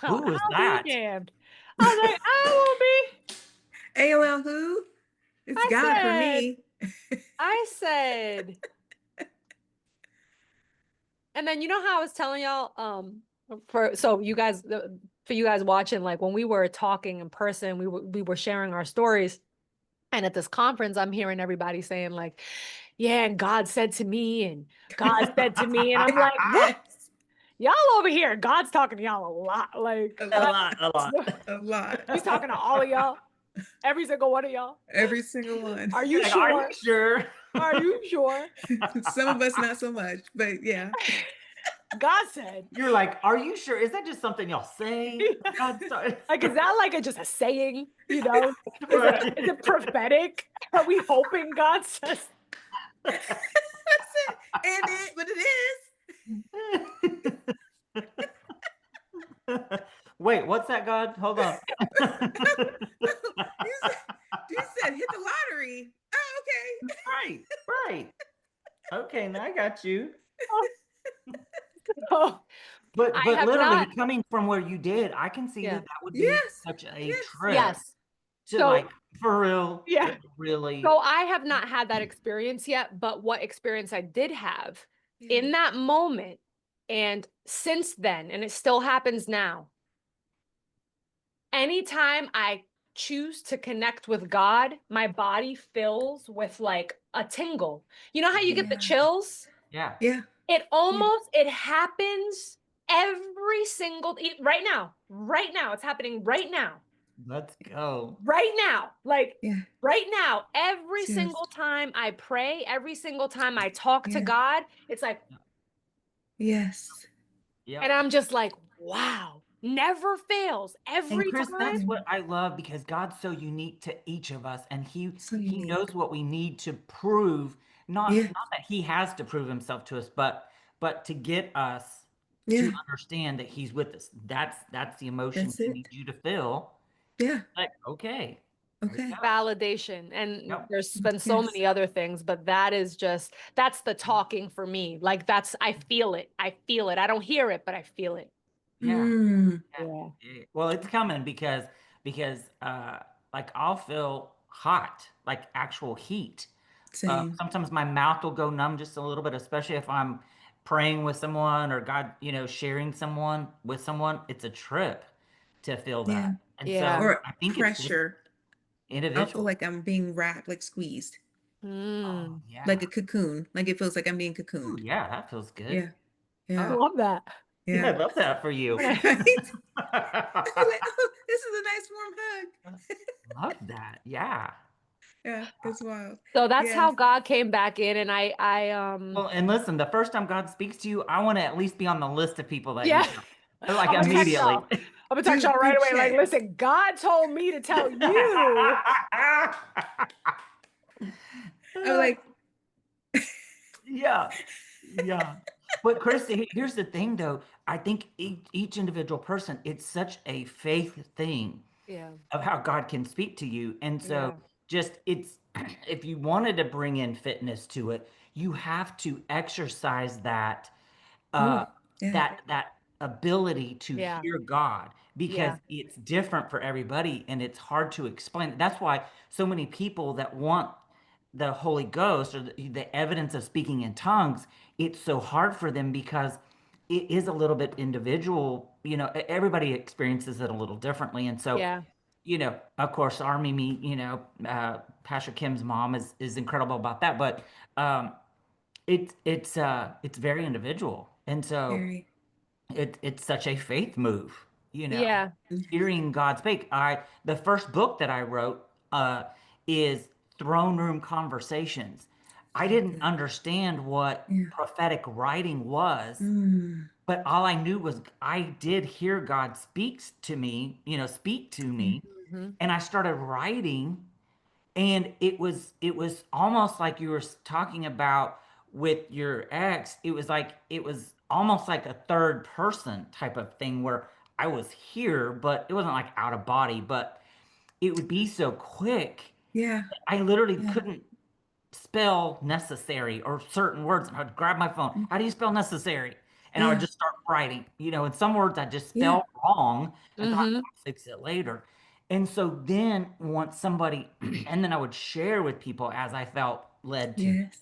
well, who was I'll that? be damned. I was like, I won't be. AOL who? It's God for me. I said, and then you know how I was telling y'all, for you guys, for you guys watching, like when we were talking in person, we were sharing our stories. And at this conference, I'm hearing everybody saying like, yeah, and God said to me, and God said to me, and I'm like, what? Yes. Y'all over here, God's talking to y'all a lot. Like A A lot. lot. A lot. he's talking to all of y'all, every single one of y'all. Every single one. Are you Like, sure? are you sure? Are you sure? Some of us not so much, but yeah. God said. You're like, are you sure? Is that just something y'all say? God, sorry. Like, is that like just a saying? You know, Right. is it prophetic? Are we hoping God says? That's it. And it, but it is. Wait, what's that, God? Hold on. You said hit the lottery. Oh, okay. Right, right. Okay, now I got you. Oh, But I have literally not. coming from where you did, I can see Yeah. that would be Yes. such a Yes. trip Yes. to So- like for real. Yeah. Really. So I have not had that experience yet, but what experience I did have Yeah. in that moment and since then, and it still happens now, anytime I choose to connect with God, my body fills with like a tingle. You know how you get the Yeah. chills? Yeah. Yeah. It happens every single, right now, it's happening right now. Let's go. Right now, like Yeah. right now, every Cheers. single time I pray, every single time I talk to Yeah. God, it's like, Yes. Yeah. and I'm just like, wow, never fails. And Every Chris, time. that's what I love because God's so unique to each of us, and So he unique. knows what we need to prove. Not Yeah. not that he has to prove himself to us, but to get us Yeah. to understand that he's with us. That's the emotion That's he it. needs you to feel. Yeah. Like, okay. Okay. Validation. And Yep. there's been so Yes. many other things, but that's the talking for me. Like I feel it. I feel it. I don't hear it, but I feel it. Yeah. Mm. Yeah. Well, it's coming because like I'll feel hot, like actual heat. Same. Sometimes my mouth will go numb just a little bit, especially if I'm praying with someone or God, sharing someone with someone. It's a trip to feel Yeah. that. And Yeah. so Or I think it's just pressure. I'll feel individual. like I'm being wrapped, like squeezed, Oh, yeah. like a cocoon. Like it feels like I'm being Ooh, cocooned. yeah, that feels good. Yeah. I Yeah. love that. Yeah, I Yeah. love that for you. Right? I feel like, oh, this is a nice warm hug. Love that. Yeah. Yeah. It's wild. So that's how Yes. God came back in, and I Well, and listen, the first time God speaks to you, I want to at least be on the list of people that yeah. like I'm gonna text immediately. y'all. I'm gonna text y'all right away. Like, listen, God told me to tell you. I'm like, Yeah. Yeah. But Christy, here's the thing though. I think each individual person, it's such a faith thing Yeah. of how God can speak to you. And so Yeah. just, it's, if you wanted to bring in fitness to it, you have to exercise that, uh, Yeah. that ability to Yeah. hear God, because Yeah. it's different for everybody and it's hard to explain. That's why so many people that want the Holy Ghost or the evidence of speaking in tongues, it's so hard for them because it is a little bit individual. You know, everybody experiences it a little differently. And so, Yeah. you know, of course, our Mimi, Pastor Kim's mom is incredible about that. But it's very individual. And so Very. it's such a faith move, you know, Yeah. hearing God speak. The first book that I wrote is Throne Room Conversations. I So didn't good. understand what Yeah. prophetic writing was, Mm. but all I knew was I did hear God speaks to me, speak to Yeah. me, Hmm. and I started writing, and it was almost like you were talking about with your ex. It was almost like a third person type of thing where I was here, but it wasn't like out of body, but it would be so quick. Yeah. I literally Yeah. couldn't spell necessary or certain words. And I'd grab my phone. Mm. How do you spell necessary? And I would Yeah. just start writing. And some words I just Yeah. spelled wrong and thought Hmm. I'll fix it later. And so then once somebody, and then I would share with people as I felt led to. Yes.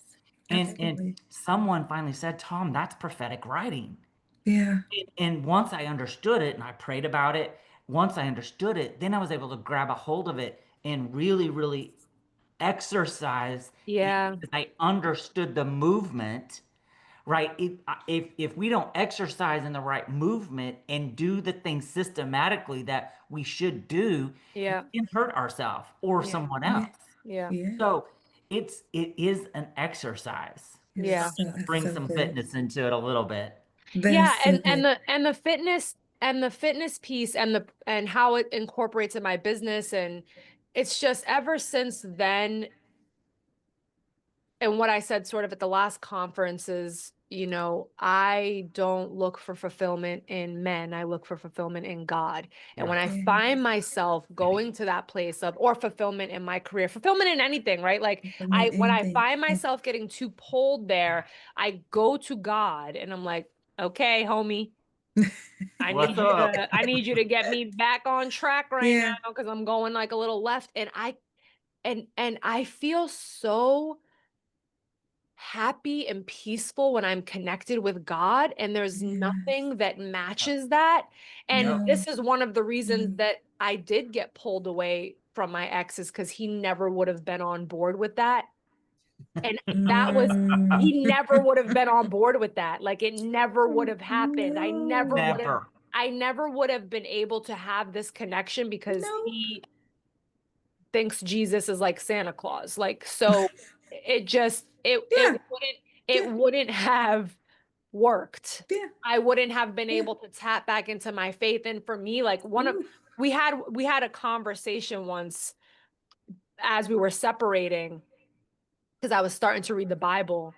And Absolutely. someone finally said, Tom, that's prophetic writing. Yeah. And once I understood it and I prayed about it, once I understood it, then I was able to grab a hold of it and really, really exercise it Yeah. because I understood the movement, right? If we don't exercise in the right movement and do the things systematically that we should do, we Yeah. can hurt ourselves or Yeah. someone Yeah. else. Yeah. Yeah. So it is an exercise. It's Yeah. So so just that's bring so some good. fitness into it a little bit. Yeah, That's so and good. the fitness piece and how it incorporates in my business, and it's just ever since then, and what I said sort of at the last conference is, I don't look for fulfillment in men. I look for fulfillment in God. And Yeah. when I Yeah. find myself going to that place of, or fulfillment in my career, fulfillment in anything, right? Like From that when I anything. find Yeah. myself getting too pulled there, I go to God and I'm like, okay, homie, I What's need you up? to, I need you to get me back on track right Yeah. now because I'm going like a little left. And I feel so happy and peaceful when I'm connected with God, and there's Yes. nothing that matches that. And Yep. No. this is one of the reasons No. that I did get pulled away from my exes, because he never would have been on board with that. And that was, Mm. he never would have been on board with that. Like it never would have happened. No. I never would have been able to have this connection because Nope. he thinks Jesus is like Santa Claus. Like, so it just, Yeah. it Yeah. wouldn't have worked. Yeah. I wouldn't have been Yeah. able to tap back into my faith. And for me, like Ooh. we had a conversation once as we were separating, because I was starting to read the Bible.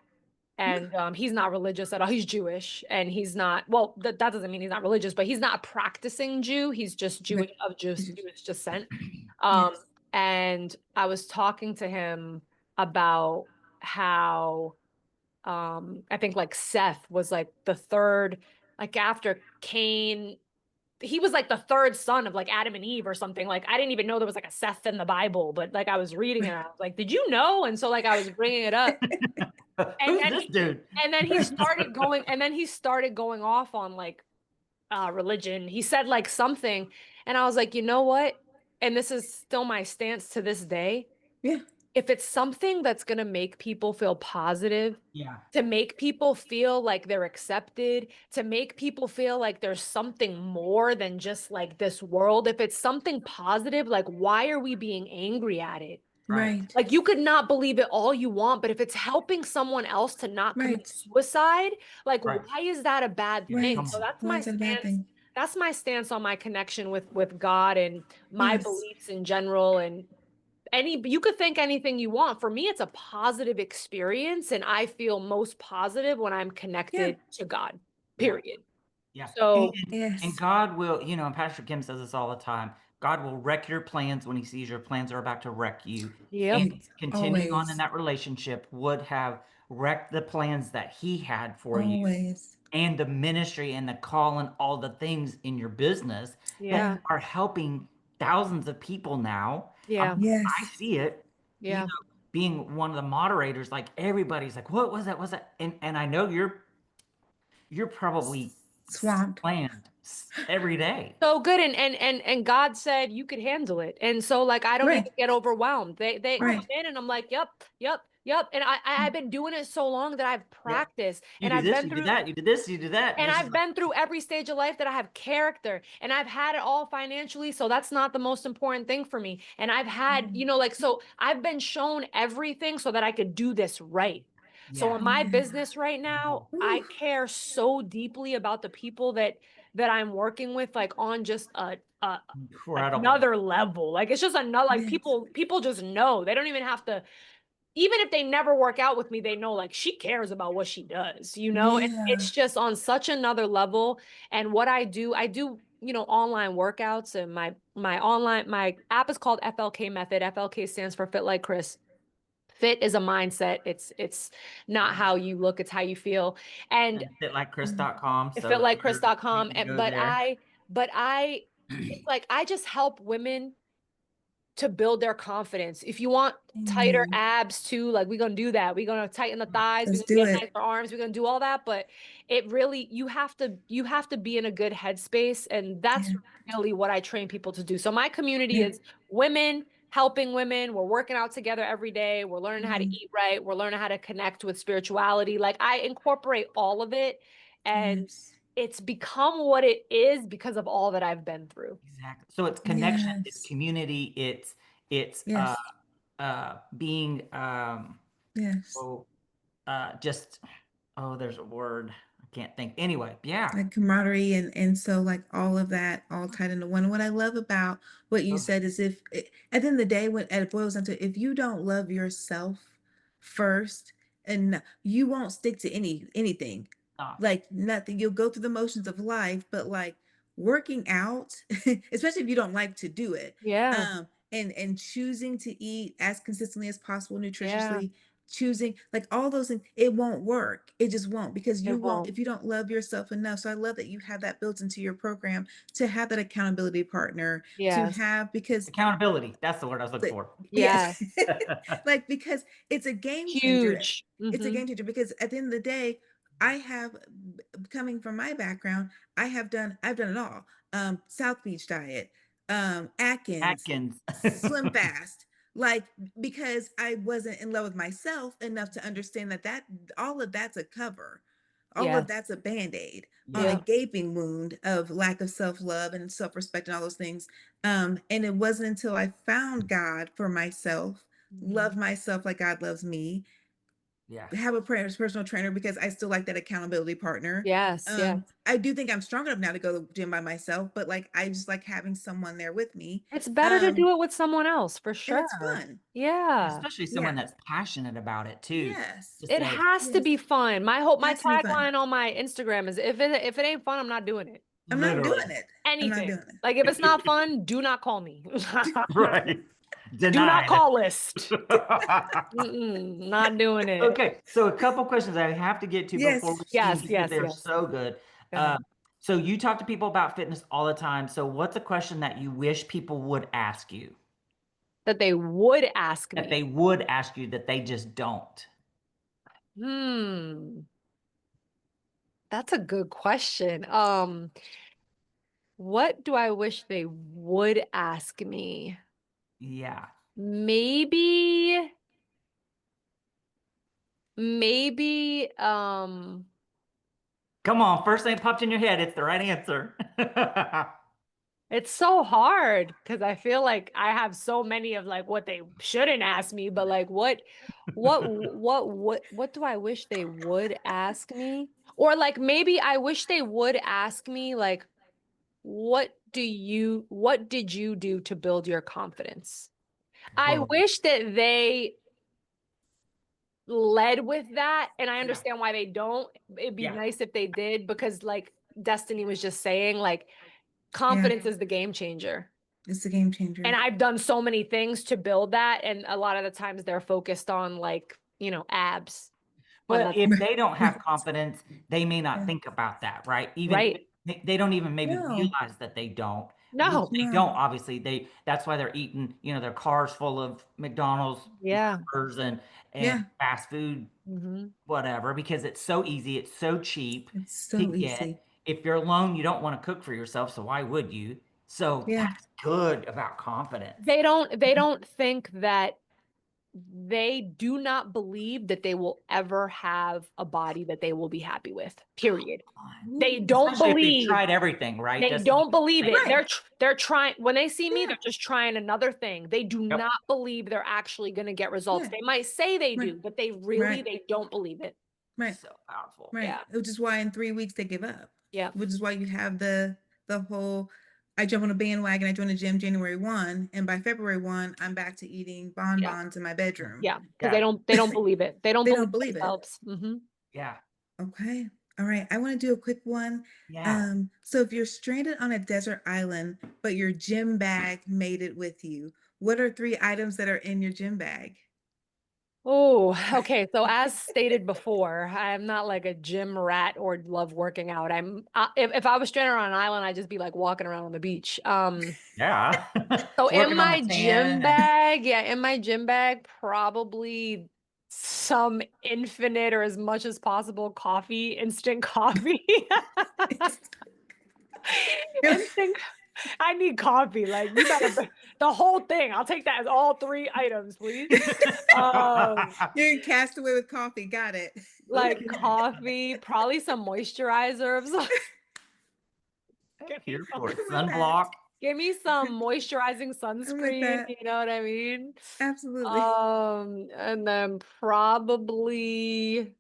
And he's not religious at all. He's Jewish, and he's not, well, that doesn't mean he's not religious, but he's not a practicing Jew. He's just Jewish, Okay. of Jewish descent. Um, Yes. and I was talking to him about how I think like Seth was like the third, like after Cain, he was like the third son of like Adam and Eve or something. Like I didn't even know there was like a Seth in the Bible, but like I was reading it, and I was like, did you know? And so like I was bringing it up, and Who's then this dude? and then he started going off on like religion. He said like something, and I was like, you know what? And this is still my stance to this day. Yeah. If it's something that's going to make people feel positive, Yeah. to make people feel like they're accepted, to make people feel like there's something more than just like this world, if it's something positive, like why are we being angry at it? Right. Right. Like you could not believe it all you want, but if it's helping someone else to not commit Right. suicide, like Right. why is that a bad Yeah. thing? Right. Come So on. that's Why my is that a bad stance. thing? That's my stance on my connection with God and my Yes. beliefs in general. And you could think anything you want. For me, it's a positive experience, and I feel most positive when I'm Yeah. connected to God. Yeah. Period. Yeah. And, So and, and Yes. God will, and Pastor Kim says this all the time, God will wreck your plans when he sees your plans are about to wreck you. Yep. And continuing on in Always. that relationship would have wrecked the plans that he had for you Always. and the ministry and the call and all the things in your business that Yeah. are helping thousands of people now. Yeah. I Yes. see it, you Yeah. know, being one of the moderators, like everybody's like, what was that? Was that? And I know you're probably Swamped. slammed every day. So good. And God said you could handle it. And so like I don't Right. even get overwhelmed. They come Right. in and I'm like, yep, yep, yep. And I've been doing it so long that I've Yeah. practiced You and do I've this, been you do through that, you do this, you do that. and It's I've just like, been through every stage of life that I have character and I've had it all financially. So that's not the most important thing for me. And I've had, you know, like, so I've been shown everything so that I could do this right. So yeah, in my Yeah. business right now, I Ooh. care so deeply about the people that I'm working with, like on just a incredible. another level. Like it's just another, like Yes. people just know. They don't even have to, even if they never work out with me, they know like she cares about what she does, you know? And Yeah. it's just on such another level. And what I do, you know, online workouts and my app is called FLK method. FLK stands for Fit Like Krys. Fit is a mindset. It's not how you look, it's how you feel. And And fitlikekryss.com. So you fitlikekrys.com. can And go there. but I it's like I just help women to build their confidence. If you want tighter Amen. abs too, like we're gonna do that. We're gonna tighten the thighs, we're Let's gonna do get it. nicer arms, we're gonna do all that. But it really you have to be in a good headspace. And that's Yeah. really what I train people to do. So my community Yeah. is women helping women. We're working out together every day. We're learning how to Mhm. eat right. We're learning how to connect with spirituality. Like I incorporate all of it. And Yes. it's become what it is because of all that I've been through. Exactly. So it's connection, it's Yes. community, it's Yes. being Yes. oh just oh there's a word. I can't think. Anyway, yeah. Like camaraderie and so like all of that all tied into one. What I love about what you Go ahead. said is if at the end of the day, when it boils down to if you don't love yourself first, and you won't stick to anything, Ah, like nothing. You'll go through the motions of life, but like working out, especially if you don't like to do it, Yeah. and choosing to eat as consistently as possible, Yeah. nutritiously, choosing like all those things, it won't work. It just won't, because you It won't won't. if you don't love yourself enough. So I love that you have that built into your program, to have that accountability partner, to Yes. have, because accountability. That's the word I was looking for. yeah, Yes. like because it's a game changer. Huge. It's a Mhm. game changer because at the end of the day, I have, coming from my background, I've done it all. South Beach diet, Atkins, Atkins. Slim Fast, like, because I wasn't in love with myself enough to understand that all of that's a cover. All of Yes. that's a band-aid on a Yeah. Yep. gaping wound of lack of self-love and self-respect and all those things. And it wasn't until I found God for myself, Mhm. love myself like God loves me, Yeah. have a personal trainer, because I still like that accountability partner. Yes. Yes. I do think I'm strong enough now to go to the gym by myself, but like I just like having someone there with me. It's better to Um, do it with someone else for and it's sure. fun. Yeah. Especially someone Yeah. that's passionate about it too. Yes. To It say, has to Yes. be fun. My hope, It my has to be fun. tagline on my Instagram is if it ain't fun, I'm not doing it. I'm not literally. doing it. I'm not Anything. doing it. Like if it's not fun, do not call me. Right. Do not Denied. call list. Mm-mm, not doing it. Okay, so a couple questions I have to get to before Yes. we Yes, end because yes, they're yes. so good. Go ahead. So you talk to people about fitness all the time. So what's a question that you wish people would ask you? That they would ask That me. they would ask you that they just don't? Hmm. That's a good question. What do I wish they would ask me? Yeah. Maybe, maybe, Come on, first thing popped in your head, it's the right answer. it's so hard because I feel like I have so many of like what they shouldn't ask me, but like what do I wish they would ask me? Or like maybe I wish they would ask me like, what did you do to build your confidence? I Boom. wish that they led with that, and I Yeah. understand why they don't. It'd be Yeah. nice if they did, because like Destiny was just saying, like Yeah. confidence is the game changer. It's a game changer. And I've done so many things to build that. And a lot of the times they're focused on like, you know, abs. But if they don't have Right. confidence, they may not Yeah. think about that, right? Even Right. they don't even maybe No. realize that they don't. Which No. they No. don't, obviously. That's why they're eating, you know, their cars full of McDonald's Yeah. burgers and Yeah. fast food, Mm-hmm. whatever, because it's so easy, it's so cheap It's to so get. easy. If you're alone, you don't want to cook for yourself, so why would you? So Yeah. that's good about confidence. They don't think that they do not believe that they will ever have a body that they will be happy with. Period. They don't Especially if they've believe. tried everything, right? They Just like don't believe you it. said. Right. They're trying when they see me, Yeah. they're just trying another thing. They do Yep. not believe they're actually going to get results. Yeah. They might say they Right. do, but they Right. they don't believe it. Right. So powerful. Right. Yeah. Which is why in 3 weeks they give up. Yeah. Which is why you have the whole I jump on a bandwagon, I join the gym January 1, and by February 1, I'm back to eating bonbons in my bedroom. Yeah. Because Yeah. they don't believe it. They don't They believe don't believe it. themselves. Mm-hmm. Yeah. Okay. All right. I want to do a quick one. Yeah. So if you're stranded on a desert island, but your gym bag made it with you, what are 3 items that are in your gym bag? Oh, okay. So as stated before, I'm not like a gym rat or love working out. If I was stranded on an island, I'd just be like walking around on the beach. Yeah. So It's working in on my the gym sand and bag, in my gym bag, probably some infinite or as much as possible coffee, instant coffee. Instant. I need coffee. Like you better the whole thing. I'll take that as all 3 items, please. You're in Castaway with coffee. Got it. Like coffee, probably some moisturizer of some. here for it. I'm with that. Sunblock. Give me some moisturizing I'm with sunscreen, that. you know what I mean? Absolutely. And then probably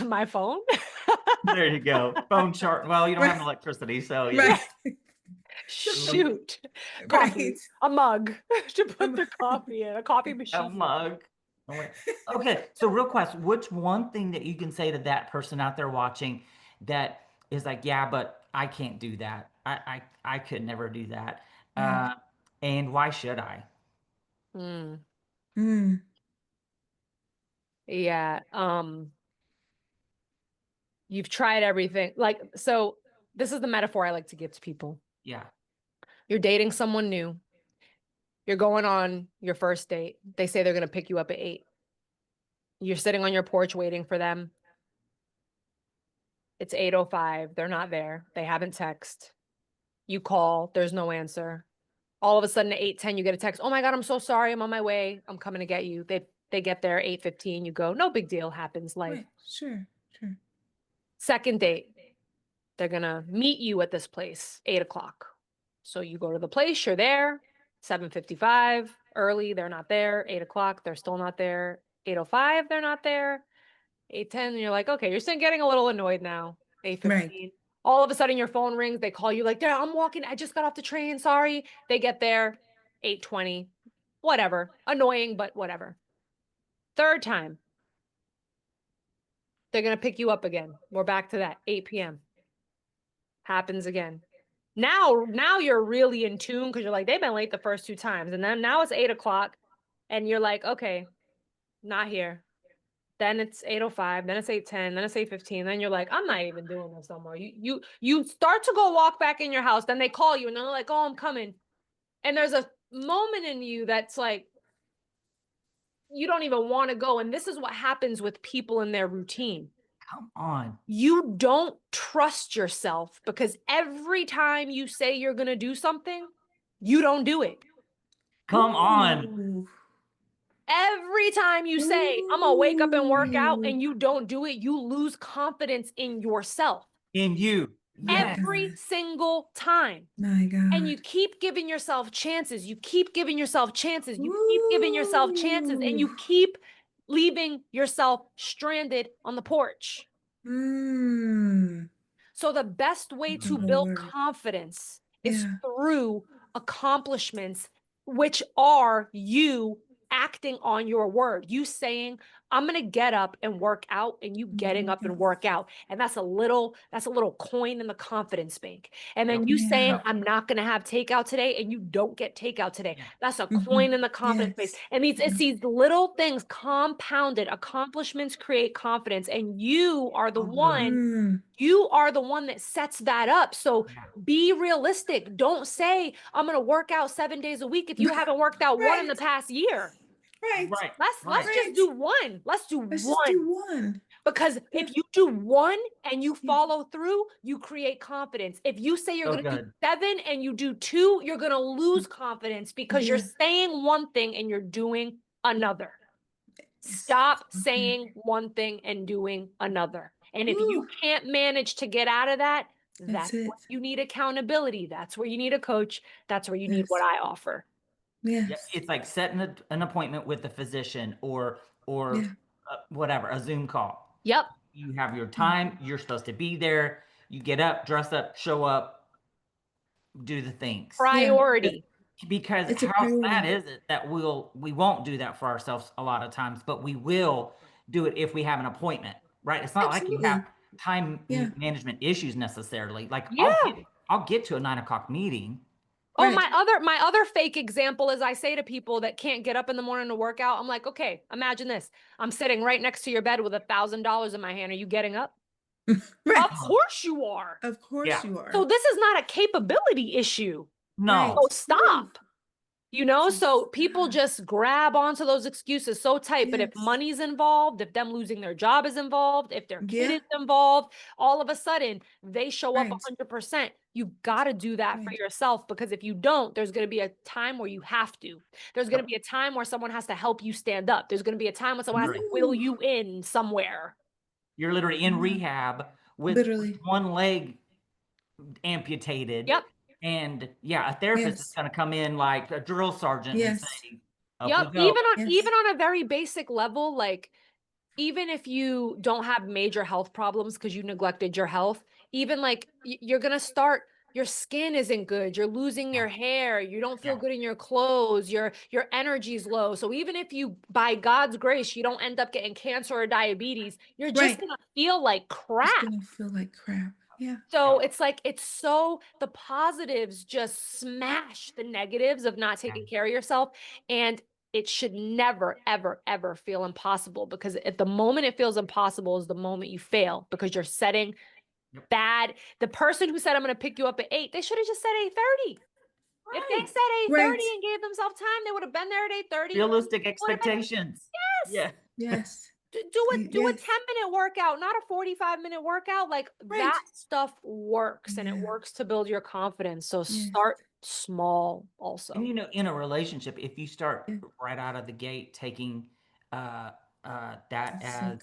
my phone. There you go. Phone chart. Well, you don't have Right. electricity, so yeah. Right. Shoot. Right. Coffee. A mug to put the coffee in, a coffee A machine. mug. Oh, wait. Okay, so real question. What's one thing that you can say to that person out there watching that is like, yeah, but I can't do that. I could never do that. And why should I? Mm, Mm. yeah. You've tried everything. Like, so this is the metaphor I like to give to people. Yeah. You're dating someone new. You're going on your first date. They say they're going to pick you up at 8. You're sitting on your porch waiting for them. It's 8:05. They're not there. They haven't texted. You call. There's no answer. All of a sudden at 8:10, you get a text. Oh my God, I'm so sorry. I'm on my way. I'm coming to get you. They get there 8:15. You go, no big deal. Happens. Life. Right. Sure. Sure. Second date. They're going to meet you at this place, 8:00. So you go to the place. You're there. 7:55. Early. They're not there. 8:00. They're still not there. 8:05. They're not there. 8:10, and you're like, okay, you're still getting a little annoyed now. 8:15. Right. All of a sudden your phone rings. They call you like, yeah, I'm walking. I just got off the train. Sorry. They get there 8:20. Whatever. Annoying, but whatever. Third time. They're going to pick you up again. We're back to that. 8 p.m. Happens again. Now you're really in tune because you're like, they've been late the first 2 times. And then now it's 8:00 and you're like, okay, not here. Then it's 8:05, then it's 8:10, then it's 8:15. Then you're like, I'm not even doing this no more. You start to go walk back in your house. Then they call you and they're like, oh, I'm coming. And there's a moment in you that's like, you don't even want to go. And this is what happens with people in their routine. Come on. You don't trust yourself because every time you say you're going to do something, you don't do it. Come on. Ooh. Every time you say, I'm going to wake up and work out Ooh. and you don't do it, you lose confidence in yourself. In you. My Every God. single time. My God. And you keep giving yourself chances. You keep giving yourself chances. You keep giving yourself chances and you Ooh. keep leaving yourself stranded on the porch. Mm. So the best way to Oh, build Lord. confidence is Yeah. through accomplishments, which are you acting on your word. You saying, I'm going to get up and work out, and you getting up and work out. And that's a little coin in the confidence bank. And then you saying, I'm not going to have takeout today, and you don't get takeout today. That's a coin in the confidence base. And it's these little things compounded. Accomplishments create confidence. And you are the one that sets that up. So be realistic. Don't say, I'm going to work out 7 days a week if you haven't worked out one in the past year. Right. Let's just do one. Let's Just do do one. Because if you do one and you follow through, you create confidence. If you say you're going to do 7 and you do 2, you're going to lose confidence because you're saying one thing and you're doing another. Stop saying one thing and doing another. And if you can't manage to get out of that, that's what you need accountability. That's where you need a coach. That's where you need what I offer. Yes. It's like setting an appointment with the physician or whatever, a Zoom call. Yep. You have your time. You're supposed to be there. You get up, dress up, show up, do the things. Priority. Because how sad is it that we won't do that for ourselves a lot of times, but we will do it if we have an appointment, right? It's not like you have time management issues necessarily. Like I'll get to a 9 o'clock meeting. Oh, my other fake example is I say to people that can't get up in the morning to work out, I'm like, okay, imagine this. I'm sitting right next to your bed with $1,000 in my hand. Are you getting up? Of course you are. Of course you are. So this is not a capability issue. No. So stop. You know, so people just grab onto those excuses so tight. But if money's involved, if them losing their job is involved, if their kid is involved, all of a sudden they show up 100%. You got to do that for yourself, because if you don't, there's going to be a time where you have to. There's going to be a time where someone has to help you stand up. There's going to be a time when someone has to wheel you in somewhere. You're literally in rehab with one leg amputated. Yep. And a therapist is going to come in like a drill sergeant and say, even on a very basic level, like even if you don't have major health problems because you neglected your health, even like you're going to start, your skin isn't good, you're losing your hair, you don't feel good in your clothes, your energy's low. So even if you, by God's grace, you don't end up getting cancer or diabetes, you're just going to feel like crap. Yeah. So it's like, the positives just smash the negatives of not taking care of yourself. And it should never, ever, ever feel impossible, because at the moment it feels impossible is the moment you fail, because you're setting bad. The person who said, I'm going to pick you up at 8, they should have just said 8:30. If they said 8:30 and gave themselves time, they would have been there at 8:30. Realistic expectations. Yes. Do a 10-minute workout, not a 45-minute workout. Like that stuff works, and it works to build your confidence. So start small also. And in a relationship, if you start right out of the gate taking that as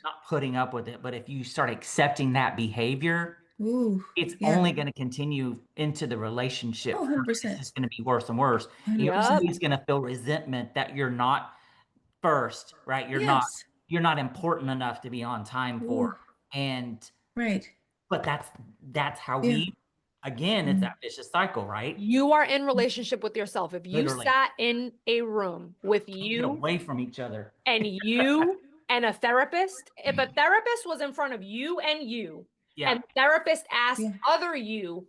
not putting up with it, but if you start accepting that behavior, it's only going to continue into the relationship. 100%. It's just going to be worse and worse. You're always going to feel resentment that you're not first, right? You're not important enough to be on time for. And but that's how we, again, it's that vicious cycle, right? You are in relationship with yourself. If you sat in a room with Get you away from each other and you and a therapist, if a therapist was in front of you and the therapist asked other you,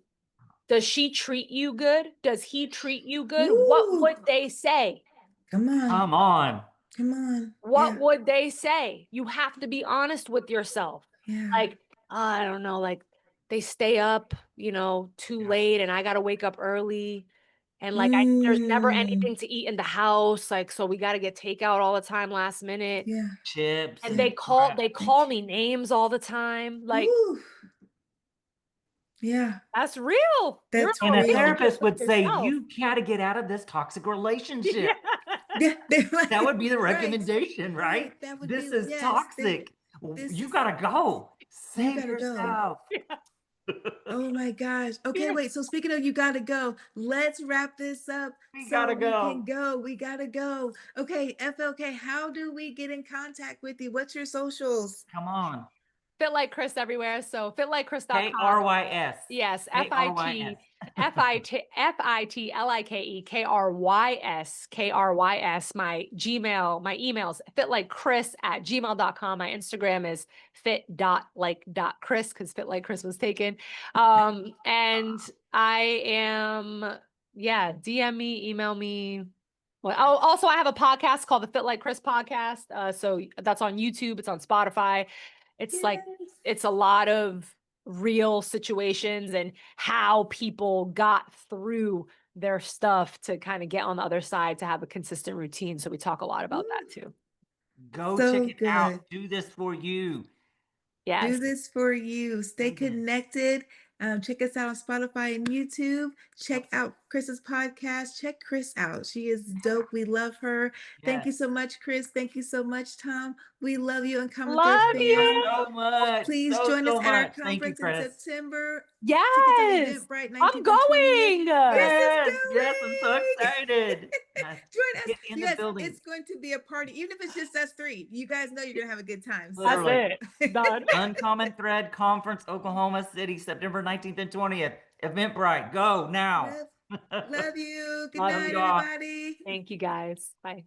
does she treat you good? Does he treat you good? What would they say? Come on. What would they say? You have to be honest with yourself. Like, I don't know, like they stay up, too late, and I got to wake up early. And like, there's never anything to eat in the house. Like, so we got to get takeout all the time last minute. Chips. And they call me names all the time. Like, that's real. And a therapist would say, you got to get out of this toxic relationship. That would be the recommendation, right? This is toxic. You got to go. Save yourself. Oh my gosh. Okay, wait. So speaking of you gotta go, let's wrap this up. We gotta go. We gotta go. Okay, FLK, how do we get in contact with you? What's your socials? Come on. Fit Like Krys everywhere. So fitlikekRys.com. KRYS. Yes, KRYS. FITLIKE KRYS. My email is fitlikekRys@gmail.com. My Instagram is fit.like.krys because Fit Like Krys was taken. And I am, DM me, email me. Well, also I have a podcast called the Fit Like Krys podcast. So that's on YouTube. It's on Spotify. It's like, Yes. it's a lot of real situations and how people got through their stuff to kind of get on the other side to have a consistent routine. So we talk a lot about that too. Go So check it out. good. Do this for you. Yes. Do this for you. Stay Mhm. connected. Check us out on Spotify and YouTube. Check out Krys's podcast. Check Krys out. She is dope. We love her. Thank you Yes. so much, Krys. Thank you so much, Tom. We love you and Common Thread Love Thank you fam. you. so much. Please So, join us so at our much. Thank you, conference in Chris. September. Tickets on Yes. Eventbrite, I'm 19th and 20th. going. Chris is Yes, I'm so going. excited. Yes. Join us. Get in You the guys, building. it's going to be a party. Even if it's just us three, you guys know you're going to have a good time. So. That's Literally. it. Done. Uncommon Thread Conference, Oklahoma City, September 19th and 20th. Eventbrite, go now. Love you. Good Love night, you all. everybody. Thank you guys. Bye.